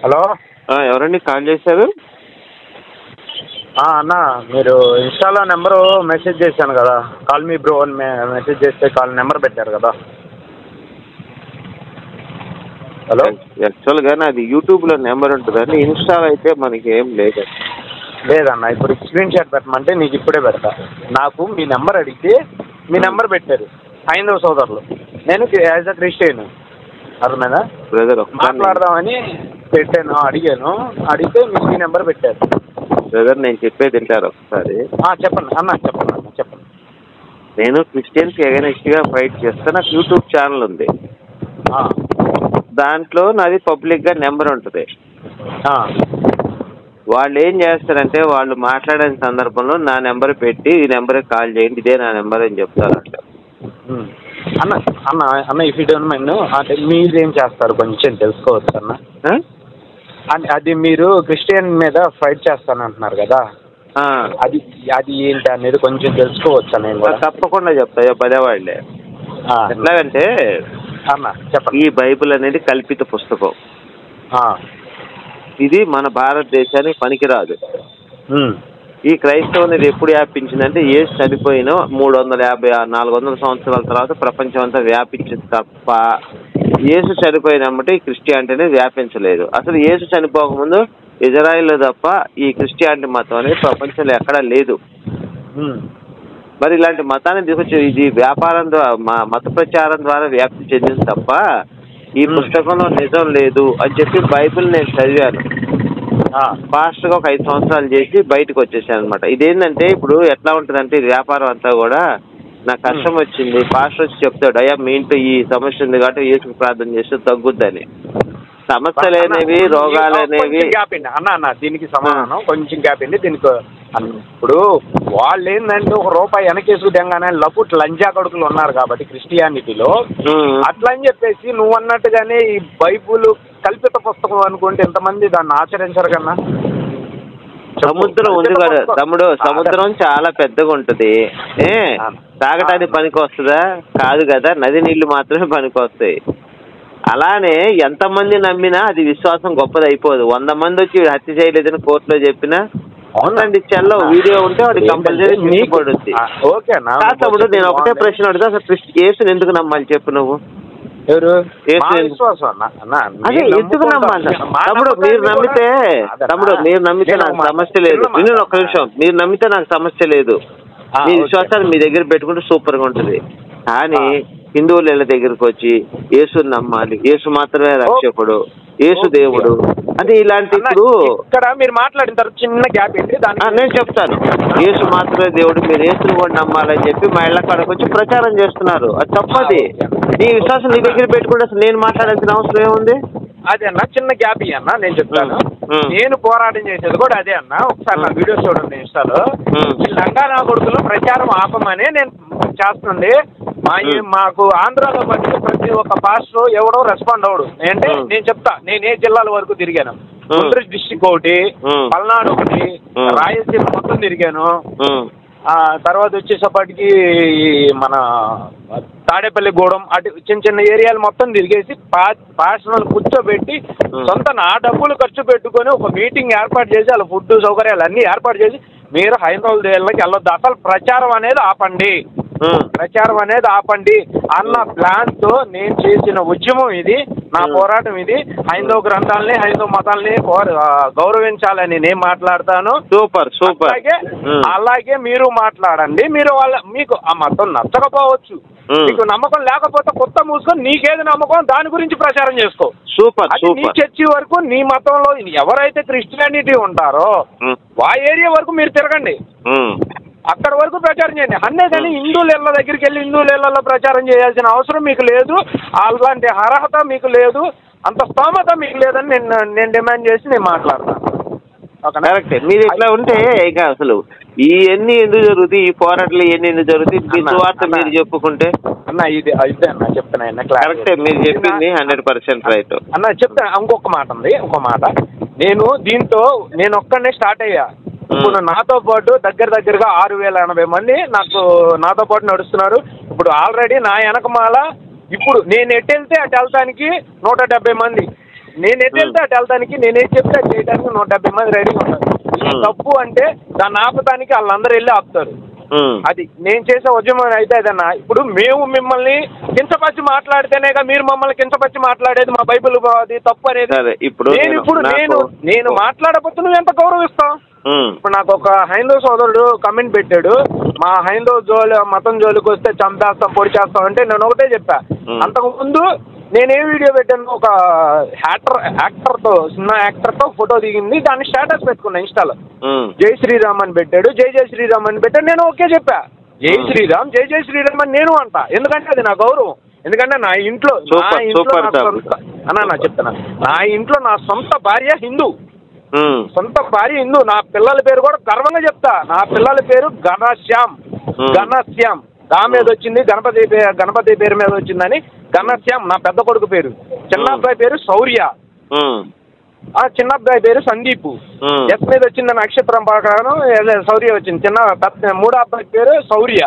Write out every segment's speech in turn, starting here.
Hello, ఎవరండి call చేశారు? అన్న మీరు ఇన్స్టాలో నెంబరు మెసేజ్ చేశాను కదా, కాల్ మీ బ్రో అని మెసేజ్ చేస్తే నెంబర్ పెట్టారు కదా. హలో, యాక్చువల్గా నాది యూట్యూబ్లో నెంబర్ ఉంటుందండి, ఇన్స్టాలో అయితే మనకి ఏం లేదండి. లేదన్న, ఇప్పుడు స్క్రీన్ షాట్ పెట్టమంటే నీకు ఇప్పుడే పెడతా. నాకు మీ నెంబర్ అడిగితే మీ నెంబర్ పెట్టారు హైందవ సోదరులు. నేను యాజ్ అ క్రిస్టియన్, అర్థమైనా బ్రదర్ మాట్లాడదామని పెట్టాను, అడిగితే మీకు మీ నెంబర్ పెట్టారు. బ్రదర్ నేను చెప్పేది వింటారు ఒకసారి. చెప్పండి అన్న, చెప్పండి. నేను క్రిస్టియన్స్కి ఎగనెస్ట్గా ఫైట్ చేస్తే నాకు యూట్యూబ్ ఛానల్ ఉంది. దాంట్లో నాది పబ్లిక్గా నెంబర్ ఉంటుంది. వాళ్ళు ఏం చేస్తారంటే వాళ్ళు మాట్లాడే సందర్భంలో నా నెంబర్ పెట్టి ఈ నెంబర్కి కాల్ చేయండి, ఇదే నా నెంబర్ అని చెప్తారంట. అన్న ఇఫ్ యూ డోంట్ మైండ్, అంటే మీరు ఏం చేస్తారు కొంచెం తెలుసుకోవచ్చు అన్న. అది మీరు క్రిస్టియన్ మీద ఫైట్ చేస్తానంటున్నారు కదా, అది ఏంటి అనేది కొంచెం తెలుసుకోవచ్చా? నేను కూడా తప్పకుండా చెప్తా, పదేవాళ్ళే. ఎట్లాగంటే అన్న చెప్పండి. ఈ బైబిల్ అనేది కల్పిత పుస్తకం. ఇది మన భారతదేశానికి పనికిరాదు. ఈ క్రైస్తవం అనేది ఎప్పుడు వ్యాపించిందంటే యేసు చనిపోయిన 350-400 సంవత్సరాల తర్వాత ప్రపంచం అంతా వ్యాపించింది తప్ప యేసు చనిపోయినమ్మటే ఈ క్రిస్టియానిటీ అనేది వ్యాపించలేదు. అసలు యేసు చనిపోకముందు ఇజ్రాయిల్లో తప్ప ఈ క్రిస్టియానిటీ మతం అనేది ప్రపంచంలో ఎక్కడా లేదు. మరి ఇలాంటి మతాన్ని తీసుకొచ్చి ఇది వ్యాపారం ద్వారా మత ప్రచారం ద్వారా వ్యాప్తి చెందింది తప్ప ఈ పుస్తకంలో నిజం లేదు అని చెప్పి బైబిల్ నేను చదివాను. ఫాస్ట్గా ఒక 5 సంవత్సరాలు చేసి బయటకు వచ్చేసాను అనమాట. ఇదేంటంటే ఇప్పుడు ఎట్లా ఉంటుందంటే వ్యాపారం అంతా కూడా నాకు కష్టం వచ్చింది, పాస్టర్ వచ్చి చెప్తాడు, అయ్యా మీ ఇంట్లో ఈ సమస్య ఉంది కాబట్టి యేసుకు ప్రార్థన చేస్తే తగ్గుద్దని. సమస్యలు అనేవి, రోగాలు అనేవి. అన్న దీనికి సమాధానం కొంచెం గ్యాప్ అండి దీనికి. ఇప్పుడు వాళ్ళు ఏంటంటే ₹1 వెనకేసుకు తెంగానే లంజా కొడుకులు ఉన్నారు కాబట్టి క్రిస్టియానిటీలో, అట్లా అని చెప్పేసి నువ్వు అన్నట్టుగానే ఈ బైబుల్ కల్పిత పుస్తకం అనుకుంటే ఎంతమంది దాన్ని ఆచరించరు కన్నా. సముద్రం ఉంది కదా తమ్ముడు, సముద్రం చాలా పెద్దగా ఉంటుంది. తాగటానికి పనికి వస్తుందా? కాదు కదా, నది నీళ్లు మాత్రమే పనికి వస్తాయి. అలానే ఎంతమంది నమ్మినా అది విశ్వాసం గొప్పది అయిపోదు. 100 మంది వచ్చి హత్య చేయలేదని కోర్టులో చెప్పినా అవునండి చెల్లో వీడియో ఉంటే వాడికి కంపల్సరీ పడుద్ది. తమ్ముడు నేను ఒకటే ప్రశ్న అడుగుతా, అసలు యేసుని ఎందుకు నమ్మాలి చెప్పు నువ్వు? అదే ఎందుకు నమ్మాలి తమ్ముడు? మీరు నమ్మితే నాకు సమస్య లేదు. విను ఒక్క నిమిషం, మీరు నమ్మితే నాకు సమస్య లేదు. మీ విశ్వాసాన్ని మీ దగ్గర పెట్టుకుంటే సూపర్ గా ఉంటుంది. కానీ హిందువుల ఇళ్ళ దగ్గరకు వచ్చి యేసుని నమ్మాలి, యేసు మాత్రమే రక్షకుడు, యేసు దేవుడు అంటే ఇలాంటి ఇక్కడ మీరు మాట్లాడిన తర్వాత చిన్న గ్యాప్ ఏంటి నేను చెప్తాను. యేసు మాత్రమే దేవుడు, మీరు యేసుని కూడా నమ్మాలని చెప్పి మా ఇళ్ళ కాడకు వచ్చి ప్రచారం చేస్తున్నారు. అది తప్పది. నీ విశ్వాసం నీ దగ్గర పెట్టుకుంటే అసలు నేను మాట్లాడాల్సిన అవసరం ఏముంది? అదే అన్న, చిన్న గ్యాప్ అన్న నేను చెప్తాను. నేను పోరాటం చేసేది కూడా అదే అన్న. ఒకసారి నా వీడియోస్ చూడండి ఇన్స్టాలో. ఈ లంగానా కొడుకులు ప్రచారం ఆపమనే నేను చేస్తుంది. మాకు ఆంధ్రాలో బట్టి ప్రతి ఒక్క పాస్టర్ ఎవడో రెస్పాండ్ అవడు. అంటే నేను చెప్తా, నేను ఏ జిల్లాల వరకు తిరిగాను. గుంటూరు డిస్టిక్ ఒకటి, పల్నాడు ఒకటి, రాయలసీమ మొత్తం తిరిగాను. తర్వాత వచ్చేసప్పటికి మన తాడేపల్లిగూడెం అటు చిన్న ఏరియాలు మొత్తం తిరిగేసి పాస్టర్లను కూర్చోబెట్టి సొంత నా డబ్బులు ఖర్చు పెట్టుకొని ఒక మీటింగ్ ఏర్పాటు చేసి వాళ్ళ ఫుడ్ సౌకర్యాలు అన్నీ ఏర్పాటు చేసి మీరు హైందవుల దేవుళ్ళకి వెళ్ళొద్దు, అసలు ప్రచారం అనేది ఆపండి అన్న ప్లాన్ తో నేను చేసిన ఉద్యమం ఇది, నా పోరాటం ఇది. హైందవ గ్రంథాలని, హైందవ మతాలని గౌరవించాలని నేను మాట్లాడతాను. సూపర్. అలాగే మీరు మాట్లాడండి. మీరు మీకు ఆ మతం నచ్చకపోవచ్చు, మీకు నమ్మకం లేకపోతే కొత్త మూసుకొని నీకేది నమ్మకం దాని గురించి ప్రచారం చేసుకో. సూపర్. నీ చర్చి వరకు నీ మతంలో ఎవరైతే క్రిస్టియానిటీ ఉంటారో ఆ ఏరియా వరకు మీరు తిరగండి, అక్కడ వరకు ప్రచారం చేయండి. అంతేగాని హిందువుల ఇళ్ళ దగ్గరికి వెళ్ళి హిందువుల ఇళ్లలో ప్రచారం చేయాల్సిన అవసరం మీకు లేదు. అలాంటి అర్హత మీకు లేదు, అంత స్తోమత మీకు లేదని నేను డిమాండ్ చేసి నేను మాట్లాడతాను. కరెక్టే. మీరు ఇట్లా ఉంటే ఇక అసలు ఇవన్నీ ఎందుకు జరుగుతాయి? ఈ పోరాటాలు ఇవన్నీ ఎందుకు జరుగుతాయి? మీ సువార్త మీరు చెప్పుకుంటే అన్న ఇది అయితే అన్న చెప్తాను. కరెక్టే, మీరు చెప్పింది 100% రైట్ అన్న. చెప్తాను ఇంకొక మాట. దీంతో నేను ఒక్కడనే స్టార్ట్ అయ్యా. ఇప్పుడు నాతో పాటు దగ్గరగా 6080 మంది నాతో పాటు నడుస్తున్నారు. ఇప్పుడు ఆల్రెడీ నా వెనకమాల ఇప్పుడు నేను ఎటు వెళ్తే అటు వెళ్తానికి 170 మంది నేను ఎటు వెళ్తే అటు వెళ్తానికి, నేనేం చెప్తే అది చేయడానికి 170 మంది రెడీగా ఉంటారు. తప్పు అంటే దాన్ని ఆపడానికి వాళ్ళందరూ వెళ్ళి ఆపుతారు. అది నేను చేసే ఉద్యమం అయితే అదన్నా. ఇప్పుడు మేము మిమ్మల్ని కించపరిచి మాట్లాడితేనేగా మీరు మమ్మల్ని కించపరిచి మాట్లాడేది, మా బైబిల్ అది తప్పు అనేది. ఇప్పుడు నేను మాట్లాడకపోతే నువ్వు ఎంత గౌరవిస్తావు? ఇప్పుడు నాకు ఒక హైందవ సోదరుడు కమెంట్ పెట్టాడు, మా హైందవ మతం జోలికి వస్తే చంపేస్తాం, పొడి చేస్తాం అంటే నేను ఒకటే చెప్పా. అంతకుముందు నేనే వీడియో పెట్టాను, ఒక యాక్టర్తో, చిన్న యాక్టర్తో ఫోటో దిగింది, దాన్ని స్టేటస్ పెట్టుకున్నా ఇన్స్టాలో. జై శ్రీరామ్ అని పెట్టాడు, జై శ్రీరామ్ అని పెట్టాడు. నేను ఓకే చెప్పా, జై శ్రీరామ్ జై శ్రీరామ్ అని నేను అంట. ఎందుకంటే అది నా గౌరవం. ఎందుకంటే నా ఇంట్లో అన్నా చెప్తాను, నా ఇంట్లో నా సొంత భార్య హిందూ, సొంత భార్య హిందూ. నా పిల్లల పేరు కూడా గర్వంగా చెప్తా. నా పిల్లల పేరు ఘనశ్యామ్. దా మీద వచ్చింది, గణపతి పేరు మీద వచ్చిందని ఘనశ్యామ్ నా పెద్ద కొడుకు పేరు. చిన్న అబ్బాయి పేరు శౌర్య, ఆ చిన్న అబ్బాయి పేరు సందీప్. ఎస్ మీద వచ్చింది నక్షత్రం ప్రకారం శౌర్య వచ్చింది. మూడో అబ్బాయి పేరు శౌర్య.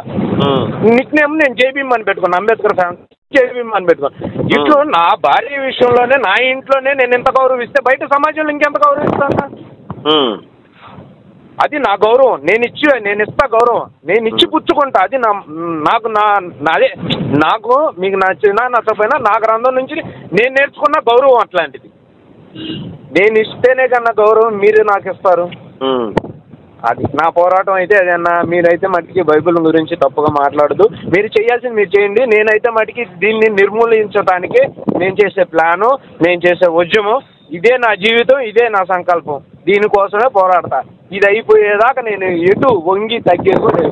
నిక్ నేమ్ నేను జైభీమ్ అని పెట్టుకున్నాను, అంబేద్కర్ ఫ్యాన్ జైభీమ్ అని పెట్టుకున్నాను. ఇట్లు నా భార్య విషయంలోనే, నా ఇంట్లోనే నేను ఎంత గౌరవిస్తే బయట సమాజంలో ఇంకెంత గౌరవిస్తాను? అది నా గౌరవం. నేను ఇస్తా గౌరవం, నేను ఇచ్చి పుచ్చుకుంటా. అది అదే నాకు మీకు నచ్చినా నచ్చకపోయినా నా గ్రంథం నుంచి నేను నేర్చుకున్న గౌరవం అట్లాంటిది. నేను ఇస్తేనే కన్నా గౌరవం మీరు నాకు ఇస్తారు. అది నా పోరాటం అయితే అదన్నా. మీరైతే మటుకి బైబిల్ గురించి తప్పుగా మాట్లాడదు. మీరు చేయాల్సింది మీరు చేయండి. నేనైతే మటుకి దీన్ని నిర్మూలించడానికి నేను చేసే ప్లాను, నేను చేసే ఉద్యమం, ఇదే నా జీవితం, ఇదే నా సంకల్పం. దీనికోసమే పోరాడతా. ఇది అయిపోయేదాకా నేను ఎటు వంగి తగ్గేది.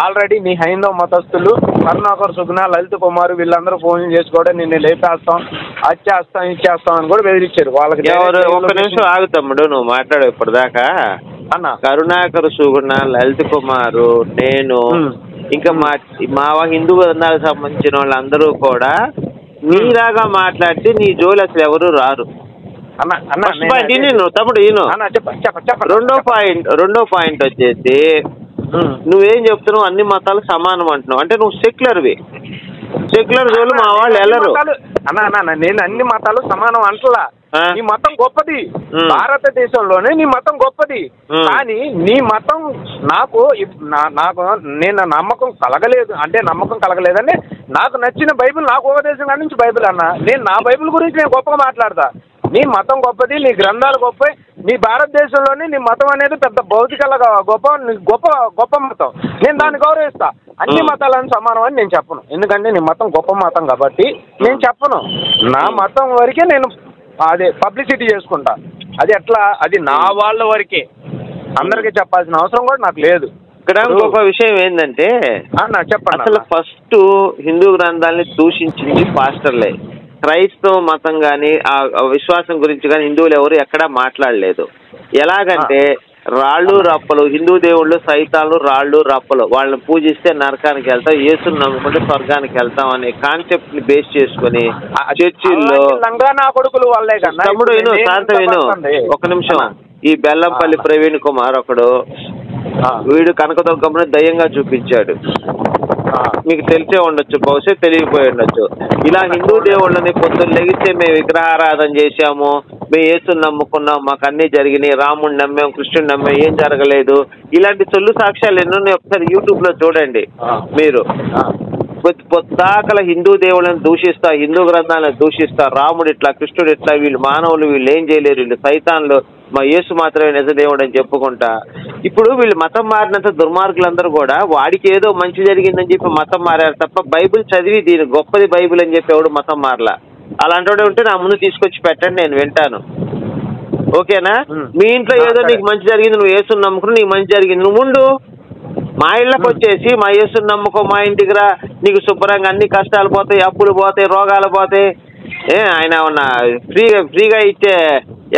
ఆల్రెడీ నీ హైందవ మతస్థులు కరుణాకర్, సుగుణ, లలిత్ కుమార్ వీళ్ళందరూ ఫోన్ చేసుకోవడం నిన్ను లేపేస్తాం, అది చేస్తాం, ఇది చేస్తాం అని కూడా బెదిరించారు. వాళ్ళకి ఒక నిమిషం ఆగు తమ్ముడు, నువ్వు మాట్లాడు ఇప్పటిదాకా. అన్న కరుణాకర్, సుగుణ, లలిత్ కుమారు, నేను ఇంకా మా హిందూ గ్రంథాలకు సంబంధించిన వాళ్ళందరూ కూడా నీలాగా మాట్లాడితే నీ జోలు అసలు ఎవరు రారు. తమ్ముడు రెండో పాయింట్ వచ్చేసి నువ్వేం చెప్తున్నావు, అన్ని మతాలు సమానం అంటున్నావు. అంటే నువ్వు సెక్యులర్వి. సెక్యులర్ జోలు మా వాళ్ళు వెళ్ళరు. నేను అన్ని మతాలు సమానం అంటలా. నీ మతం గొప్పది, భారతదేశంలోనే నీ మతం గొప్పది. కానీ నీ మతం నాకు నేను నమ్మకం కలగలేదు. అంటే నమ్మకం కలగలేదంటే నాకు నచ్చిన బైబిల్, నాకు ఉపదేశం కాడి నుంచి బైబిల్ అన్న. నేను నా బైబిల్ గురించి నేను గొప్పగా మాట్లాడతా. నీ మతం గొప్పది, నీ గ్రంథాలు గొప్ప. నీ భారతదేశంలోనే నీ మతం అనేది పెద్ద భౌతికలుగా గొప్ప మతం. నేను దాన్ని గౌరవిస్తా. అన్ని మతాలను సమానం అని నేను చెప్పను. ఎందుకంటే నీ మతం గొప్ప మతం కాబట్టి నేను చెప్పను. నా మతం వరకే నేను అదే పబ్లిసిటీ చేసుకుంటా. అది ఎట్లా, అది నా వాళ్ళ వరకే, అందరికీ చెప్పాల్సిన అవసరం కూడా నాకు లేదు. ఇక్కడ ఇంకొక విషయం ఏంటంటే చెప్పండి, అసలు ఫస్ట్ హిందూ గ్రంథాలని దూషించింది పాస్టర్లే. క్రైస్తవ మతం కానీ ఆ విశ్వాసం గురించి కానీ హిందువులు ఎవరు ఎక్కడా మాట్లాడలేదు. ఎలాగంటే రాళ్ళు రప్పలు, హిందూ దేవుళ్ళు సైతాలు, రాళ్ళు రప్పలు, వాళ్ళని పూజిస్తే నరకానికి వెళ్తాం, యేసుని నమ్ముకుంటే స్వర్గానికి వెళ్తాం అనే కాన్సెప్ట్ ని బేస్ చేసుకుని చర్చిల్లో తమ్ముడు ఒక నిమిషం, ఈ బెల్లంపల్లి ప్రవీణ్ కుమార్ ఒకడు, వీడు కనకదుర్గమ్మని దయ్యంగా చూపించాడు. మీకు తెలిసే ఉండొచ్చు, బహుశా తెలియపోయి ఉండొచ్చు. ఇలా హిందూ దేవుళ్ళని పొద్దున్న లెగిస్తే మేము విగ్రహారాధన చేశాము, మేము యేసుని నమ్ముకున్నాం, మాకు అన్ని జరిగినాయి, రాముడిని నమ్మాం, కృష్ణుని నమ్మాం, ఏం జరగలేదు, ఇలాంటి సొల్లు సాక్ష్యాలు ఎన్నో ఒకసారి యూట్యూబ్ లో చూడండి. మీరు పొద్దాకల హిందూ దేవుళ్ళని దూషిస్తా, హిందూ గ్రంథాలను దూషిస్తా, రాముడు ఇట్లా, కృష్ణుడు ఇట్లా, వీళ్ళు మానవులు, వీళ్ళు ఏం చేయలేరు, వీళ్ళు సైతాన్లు, మా యేసు మాత్రమే నిజదేవుడు అని చెప్పుకుంటా. ఇప్పుడు వీళ్ళు మతం మారినంత దుర్మార్గులందరూ కూడా వాడికి ఏదో మంచి జరిగిందని చెప్పి మతం మారారు తప్ప బైబిల్ చదివి దీని గొప్పది బైబిల్ అని చెప్పి ఎవడు మతం మారలా. అలాంటి ఉంటే నా ముందు తీసుకొచ్చి పెట్టండి, నేను వింటాను. ఓకేనా? మీ ఇంట్లో ఏదో నీకు మంచి జరిగింది, నువ్వు యేసుని నమ్ముకుని నీకు మంచి జరిగింది, నువ్వు ముందు మా ఇళ్ళకి వచ్చేసి మా యేసుని నమ్ముకో, మా ఇంటికి రా, నీకు శుభ్రంగా అన్ని కష్టాలు పోతాయి, అప్పులు పోతాయి, రోగాలు పోతాయి. ఆయన ఏమన్నా ఫ్రీగా ఇచ్చే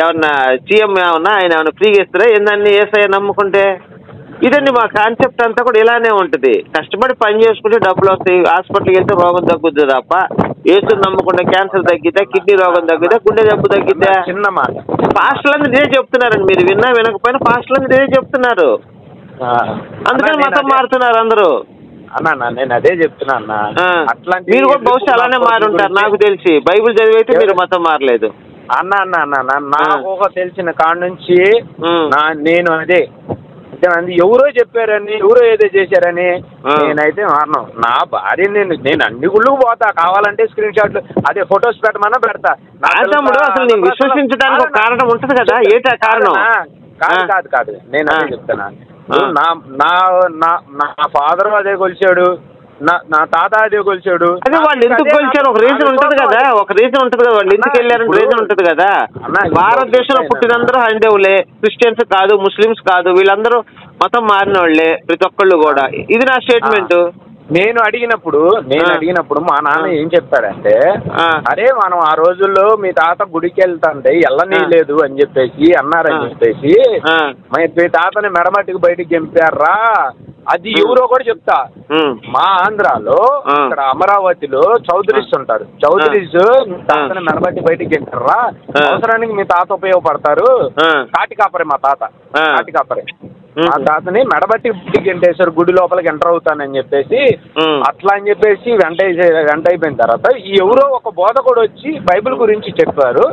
ఏమన్నా సీఎం ఏమన్నా ఆయన ఏమన్నా ఫ్రీగా ఇస్తారా ఏందన్నీ యేసయ్య నమ్ముకుంటే? ఇదండి మా కాన్సెప్ట్ అంతా కూడా ఇలానే ఉంటుంది. కష్టపడి పని చేసుకుంటే డబ్బులు వస్తాయి, హాస్పిటల్కి వెళ్తే రోగం తగ్గుద్ది తప్ప యేసుని నమ్ముకుంటే క్యాన్సర్ తగ్గితే, కిడ్నీ రోగం తగ్గితే, గుండె జబ్బు తగ్గితే. పాస్టర్లందరూ ఇదే చెప్తున్నారండి, మీరు విన్నా వినకపోయినా పాస్టర్లందరూ ఇదే చెప్తున్నారు. అందుకని మతం మారుతున్నారు అందరూ. నేను అదే చెప్తున్నా అన్న, మీరు కూడా బహుశా అలానే మారుంటారు నాకు తెలిసి. బైబిల్ చదివైతే మీరు మతం మారలేదు. అన్న అన్న అన్న అన్న నాకు ఒక తెలిసిన కాడ నుంచి నేను అదే ఎవరో చెప్పారని ఎవరో ఏదో చేశారని నేనైతే మారను. నా భార్య నేను అన్ని గుళ్ళకు పోతా, కావాలంటే స్క్రీన్ షాట్లు అదే ఫొటోస్ పెట్టమన్నా పెడతా. అసలు విశ్వసించడానికి ఒక కారణం ఉంటుంది కదా, ఏంటి ఆ కారణం? కాదు కాదు కాదు నేను అదే చెప్తాను. నా ఫాదర్ అదే కొలిచాడు, నా తాత అదే కొలిచాడు. అదే వాళ్ళు ఎందుకు కొలిచారు ఒక రీజన్ ఉంటుంది కదా, ఒక రీజన్ ఉంటుంది కదా, వాళ్ళు ఎందుకు వెళ్ళారని రీజన్ ఉంటుంది కదా. భారతదేశంలో పుట్టినందరూ హైందవులే, క్రిస్టియన్స్ కాదు, ముస్లిమ్స్ కాదు, వీళ్ళందరూ మతం మారిన వాళ్ళే ప్రతి ఒక్కళ్ళు కూడా. ఇది నా స్టేట్మెంట్. నేను అడిగినప్పుడు మా నాన్న ఏం చెప్పాడంటే, అరే మనం ఆ రోజుల్లో మీ తాత గుడికి వెళ్తాంటే ఎల్లనీ లేదు అని చెప్పేసి అన్నారని చెప్పేసి మీ తాతని మెడమట్టికి బయటికి గెంపారా. అది ఎవరో కూడా చెప్తా. మా ఆంధ్రాలో ఇక్కడ అమరావతిలో చౌదరీస్ ఉంటారు. చౌదరీస్ తాతని మెడబట్టి బయటికి గెంటారా, అవసరానికి మీ తాత ఉపయోగపడతారు. కాటికాపరే మా తాత, కాటికాపరే ఆ తాతని మెడబట్టి బయటికి గెంటేశారు, గుడి లోపలికి ఎంటర్ అవుతానని చెప్పేసి. అట్లా అని చెప్పేసి వెంట అయిపోయిన తర్వాత ఎవరో ఒక బోధకుడు వచ్చి బైబిల్ గురించి చెప్పారు.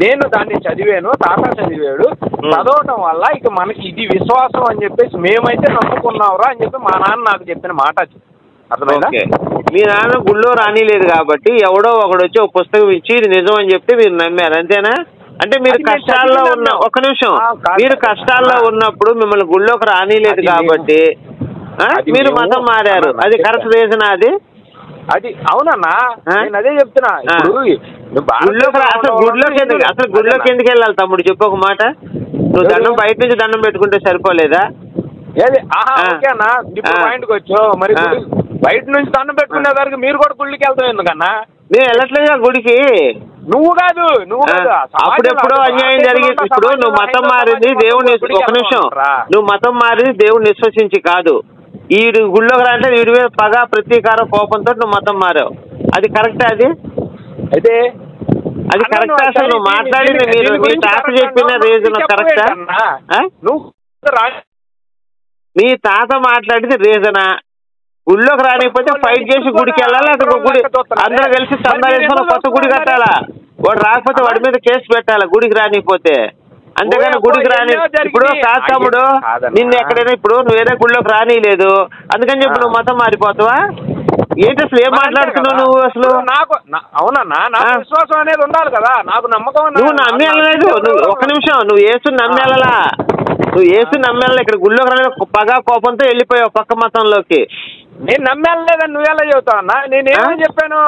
నేను దాన్ని చదివాను, తాత చదివాడు. చదవటం వల్ల ఇక మనకి ఇది విశ్వాసం అని చెప్పేసి మేమైతే నమ్ముకున్నావురా అని చెప్పి మా నాన్న నాకు చెప్పిన మాట. అర్థమైందా? మీ నాన్న గుళ్ళో రానిలేదు కాబట్టి ఎవడో ఒకడు వచ్చి ఒక పుస్తకం ఇచ్చి ఇది నిజం అని చెప్తే మీరు నమ్మారు, అంతేనా? అంటే మీరు కష్టాల్లో ఉన్న ఒక్క నిమిషం, మీరు కష్టాల్లో ఉన్నప్పుడు మిమ్మల్ని గుళ్ళోకి రానిలేదు కాబట్టి మీరు మతం మారారు. అది కరెక్ట్ రీజన్? అది అవునన్నా, నేను అదే చెప్తున్నా. అసలు గుడిలోకి ఎందుకు వెళ్ళాలి తమ్ముడు, చెప్పు ఒక మాట. నువ్వు దండం బయట నుంచి దండం పెట్టుకుంటే సరిపోలేదా? ఓకేనా, ఇప్పుడు పాయింట్కి వచ్చావు. మరి బయట నుంచి దండం పెట్టుకునే వరకు మీరు కూడా గుళ్ళకి వెళ్తావు ఎందుకన్నా? నేను వెళ్ళట్లేదు గుడికి. నువ్వు కాదు అప్పుడెప్పుడో అన్యాయం జరిగింది. ఇప్పుడు నువ్వు మతం మారింది దేవుడిని, ఒక నిమిషం, నువ్వు మతం మారింది దేవుడిని విశ్వసించి కాదు. ఈ గుళ్ళోకి రాంటే వీడి మీద పగ ప్రతీకారం కోపంతో నువ్వు మతం మారావు. అది కరెక్టా? అది అయితే అది కరెక్టా? అసలు నువ్వు మాట్లాడింది మీరు మీ తాత చెప్పిన రీజన్ కరెక్టా? మీ తాత మాట్లాడింది రీజనా? గుళ్ళోకి రానికపోతే ఫైట్ చేసి గుడికి వెళ్ళాలి, అక్కడ గుడి అందరూ కలిసి చందా వేసుకొని కొత్త గుడి కట్టాలా? వాడు రాకపోతే వాడి మీద కేసు పెట్టాలా గుడికి రానికపోతే? అంతేగాని గుడికి రాని ఇప్పుడు కాదు తమ్ముడు, నిన్ను ఎక్కడైనా ఇప్పుడు నువ్వు వేరే గుడిలోకి రానిలేదు అందుకని చెప్పి నువ్వు మతం మారిపోతావా? ఏంటి అసలు ఏం మాట్లాడుతున్నావు నువ్వు అసలు? నాకు అవునన్నా, నాకు విశ్వాసం అనేది ఉండాలి కదా, నాకు నమ్మకం. నువ్వు నమ్మి వెళ్ళలేదు. నువ్వు ఒక్క నిమిషం, నువ్వు యేసుని నమ్మి వెళ్ళలా, నువ్వు యేసుని నమ్మి వెళ్ళలే. ఇక్కడ గుళ్ళోకి రాలేదు, పగా కోపంతో వెళ్ళిపోయావు పక్క మతంలోకి. నేను నమ్మెళ్ళలేదని నువ్వెలా చెబుతావు అన్నా? నేనేమని చెప్పాను?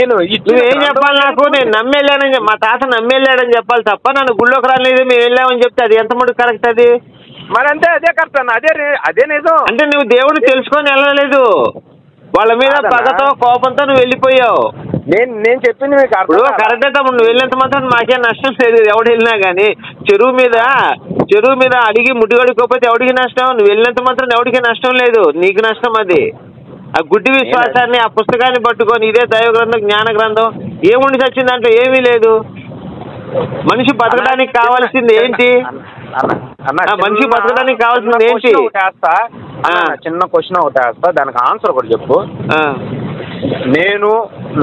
నువ్వేం చెప్పాలి నాకు? నేను నమ్మెళ్ళానని, మా తాత నమ్మెళ్ళాడని చెప్పాలి తప్ప నన్ను గుళ్ళోకి రాలేదు మేము వెళ్ళామని చెప్తే అది ఎంత మటుకు కరెక్ట్? అది మరి అంతే, అదే కరెక్ట్ అన్న, అదే నిజం. అంటే నువ్వు దేవుడిని తెలుసుకొని వెళ్ళలేదు, వాళ్ళ మీద పగతో కోపంతో నువ్వు వెళ్ళిపోయావు. నేను చెప్పింది మీకు ఇప్పుడు కరెక్టే తమ్ముడు, నువ్వు వెళ్ళినంత మాత్రం మాకేం నష్టం లేదు. ఎవడు వెళ్ళినా కానీ చెరువు మీద అడిగి ముట్టిగడుకోకపోతే ఎవడికి నష్టం? నువ్వు వెళ్ళినంత మాత్రం ఎవడికి నష్టం లేదు, నీకు నష్టం. అది ఆ గుడ్డి విశ్వాసాన్ని, ఆ పుస్తకాన్ని పట్టుకొని ఇదే దైవ గ్రంథం జ్ఞాన గ్రంథం ఏముండి చచ్చింది దాంట్లో ఏమీ లేదు. మనిషి బతకడానికి కావాల్సింది ఏంటి? మనిషి బతకడానికి కావాల్సింది ఏంటి? చిన్న క్వశ్చన్ ఒకటి వేస్తా, దానికి ఆన్సర్ ఒకటి చెప్పు. నేను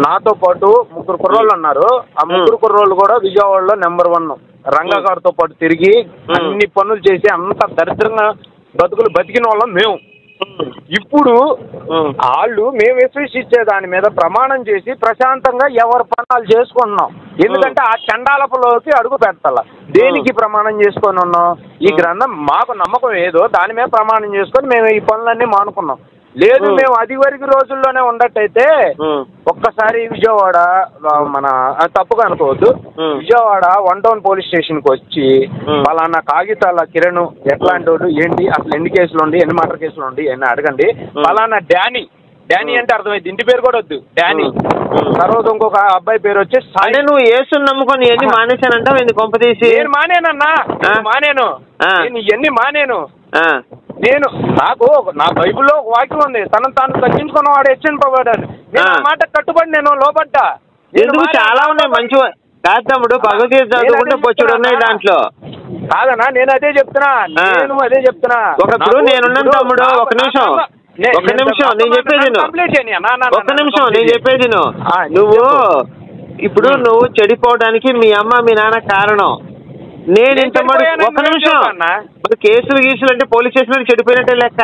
నాతో పాటు 3 కుర్రోళ్ళు ఉన్నారు. ఆ 3 కుర్రోళ్ళు కూడా విజయవాడలో నెంబర్ 1 రంగా గారితో పాటు తిరిగి అన్ని పనులు చేసి అంత దరిద్రంగా బతికిన వాళ్ళం మేము. ఇప్పుడు వాళ్ళు మేము విశ్వసించే దాని మీద ప్రమాణం చేసి ప్రశాంతంగా ఎవరి పనులు చేసుకుంటున్నాం. ఎందుకంటే ఆ చండాలపులోకి అడుగు పెట్టాల. దేనికి ప్రమాణం చేసుకొని ఉన్నాం? ఈ గ్రంథం మాకు నమ్మకం ఏదో దాని మీద ప్రమాణం చేసుకొని మేము ఈ పనులన్నీ మానుకున్నాం. లేదు మేము అది వరకు రోజుల్లోనే ఉండట్టయితే ఒక్కసారి విజయవాడ, మన తప్పుగా అనుకోవద్దు, విజయవాడ 1 టౌన్ పోలీస్ స్టేషన్కి వచ్చి వాళ్ళన్న కాగితాల కిరణ్ ఎట్లాంటి వాడు ఏంటి, అసలు ఎన్ని కేసులు ఉండి, ఎన్ని మర్డర్ కేసులు ఉండి ఎన్ని అడగండి. వాళ్ళన్న డానీ అంటే అర్థమైంది, ఇంటి పేరు కూడా వద్దు, డానీ. తర్వాత ఇంకొక అబ్బాయి పేరు వచ్చి అంటే నువ్వు యేసుని నమ్ముకొని ఎన్ని మానేశానంటావు? ఎందుకు కొంపదీసి? నేను మానేనన్నా, నేను ఇవన్నీ మానేను. నేను నాకు నా బైబిల్లో ఒక వాక్యం ఉంది, తనను తాను తగ్గించుకున్న వాడు హెచ్చింపబడ్డాడు. నేను ఆ మాట కట్టుబడి నేను లోపడ్డా. ఎందుకు చాలా ఉన్నాయి మంచి కాదు తమ్ముడు, భగవద్గీత చదువుకుంటే బొచ్చుడు ఉన్నాయి దాంట్లో. కాదన్నా, నేను అదే చెప్తున్నా. ఒకప్పుడు నేనున్నాను తమ్ముడు, ఒక నిమిషం నేను చెప్పేది నువ్వు. నువ్వు ఇప్పుడు నువ్వు చెడిపోవడానికి మీ అమ్మ మీ నాన్న కారణం. నేను ఇంత మరి ఒక్క నిమిషం, మరి కేసులు గీసులు అంటే పోలీస్ స్టేషన్ చెడిపోయినట్టే లెక్క.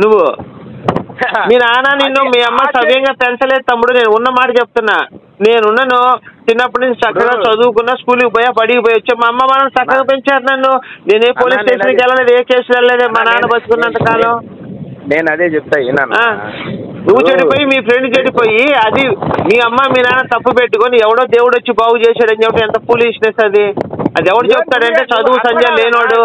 నువ్వు మీ నాన్న నిన్ను మీ అమ్మ సవ్యంగా పెంచలేదు తమ్ముడు. నేను ఉన్న మాట చెప్తున్నా. నేనున్నాను, చిన్నప్పటి నుంచి చక్కగా చదువుకున్నా, స్కూల్కి పోయా, బడికి పోయి వచ్చా. మా అమ్మ మనం చక్కగా పెంచారు నన్ను. నేను ఏ పోలీస్ స్టేషన్కి వెళ్ళలేదు, ఏ కేసులు వెళ్ళలేదు మా నాన్న బతుకున్నంత కాలం. నేను అదే చెప్తా. నువ్వు చెడిపోయి మీ ఫ్రెండ్ చెడిపోయి అది మీ అమ్మ మీ నాన్న తప్పు పెట్టుకొని ఎవడో దేవుడు వచ్చి బాగు చేశాడని చెప్పి ఎంత ఫూలిష్నెస్ అది. అది ఎవడు చెప్తాడంటే చదువు సంజయ్ లేనోడు,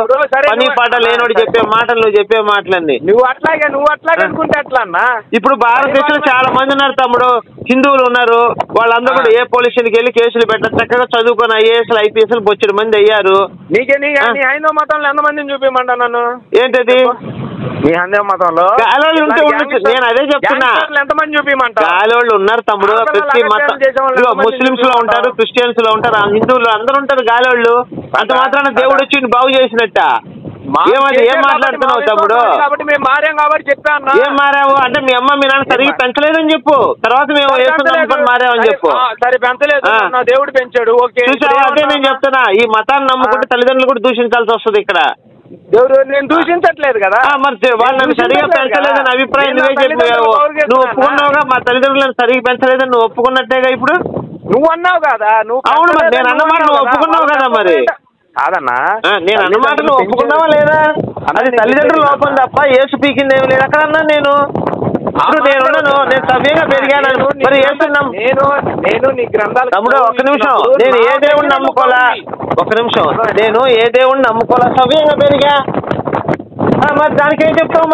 పని పాట లేనోడు చెప్పే మాటలు నువ్వు చెప్పే మాటలన్నీ. నువ్వు అట్లాగే అనుకుంటే ఎట్లా అన్నా? ఇప్పుడు భారతదేశంలో చాలా మంది ఉన్నారు తమ్ముడు, హిందువులు ఉన్నారు. వాళ్ళందరూ కూడా ఏ పోలీస్ స్టేషన్కి వెళ్ళి కేసులు పెట్టారు, చక్కగా చదువుకొని ఐఏఎస్లు ఐపీఎస్లు బొచ్చెడు మంది అయ్యారు. నీకే హైందవ మతంలో ఎంతమందిని చూపించమంటా నన్ను? ఏంటది మీ హైందవ మతంలో గాలోళ్ళు ఉంటే ఉండొచ్చు. నేను అదే చెప్తున్నా, ఎంతమంది చూపించమంటా? గాలోళ్ళు ఉన్నారు తమ్ముడు. ప్రతి మతం ముస్లిమ్స్ లో ఉంటారు, క్రిస్టియన్స్ లో ఉంటారు, హిందువులు అందరూ ఉంటారు గాలోళ్ళు. అంత మాత్రాన దేవుడు వచ్చి బాగు చేసినట్ట. ఏమది ఏం మాట్లాడుతున్నావు తమ్ముడు? ఏం మారావు అంటే మీ అమ్మ మీ నాన్న సరిగ్గా పెంచలేదని చెప్పు, తర్వాత మేము వేసుకుని మారామని చెప్పు. సరే పెంచలేదు, దేవుడు పెంచాడు. చూసావా? అదే నేను చెప్తున్నా, ఈ మతాన్ని నమ్ముకుంటే తల్లిదండ్రులు కూడా దూషించాల్సి వస్తుంది ఇక్కడ. దేవుడు నేను దూషించట్లేదు కదా, మరి వాళ్ళు నన్ను సరిగా పెంచలేదని అభిప్రాయం నువ్వే చెప్పావు. నువ్వు ఒప్పుకున్నావుగా, మా తల్లిదండ్రులు నన్ను సరిగ్గా పెంచలేదని నువ్వు ఒప్పుకున్నట్టేగా ఇప్పుడు. నువ్వు అన్నావు కదా. నువ్వు అవును, మరి నేను అన్నమాట నువ్వు ఒప్పుకున్నావు కదా. మరి కాదన్నా, నేను అన్నమాట నువ్వు ఒప్పుకున్నావా లేదా? అది తల్లిదండ్రులు లోపం తప్ప ఏసు పీకింది ఏమి లేదు అక్కడ అన్నా. నేను ఇప్పుడు నేనున్నాను, నేను సవ్యంగా పెరిగాను. మరి నేను నీ గ్రంథాలు తమ్ముడు ఒక్క నిమిషం, నేను ఏ దేవుడిని నమ్ముకోవాలా? ఒక్క నిమిషం, నేను ఏ దేవుడిని నమ్ముకోవాలా? సవ్యంగా పెరిగా. మరి దానికి ఏం చెప్తావు?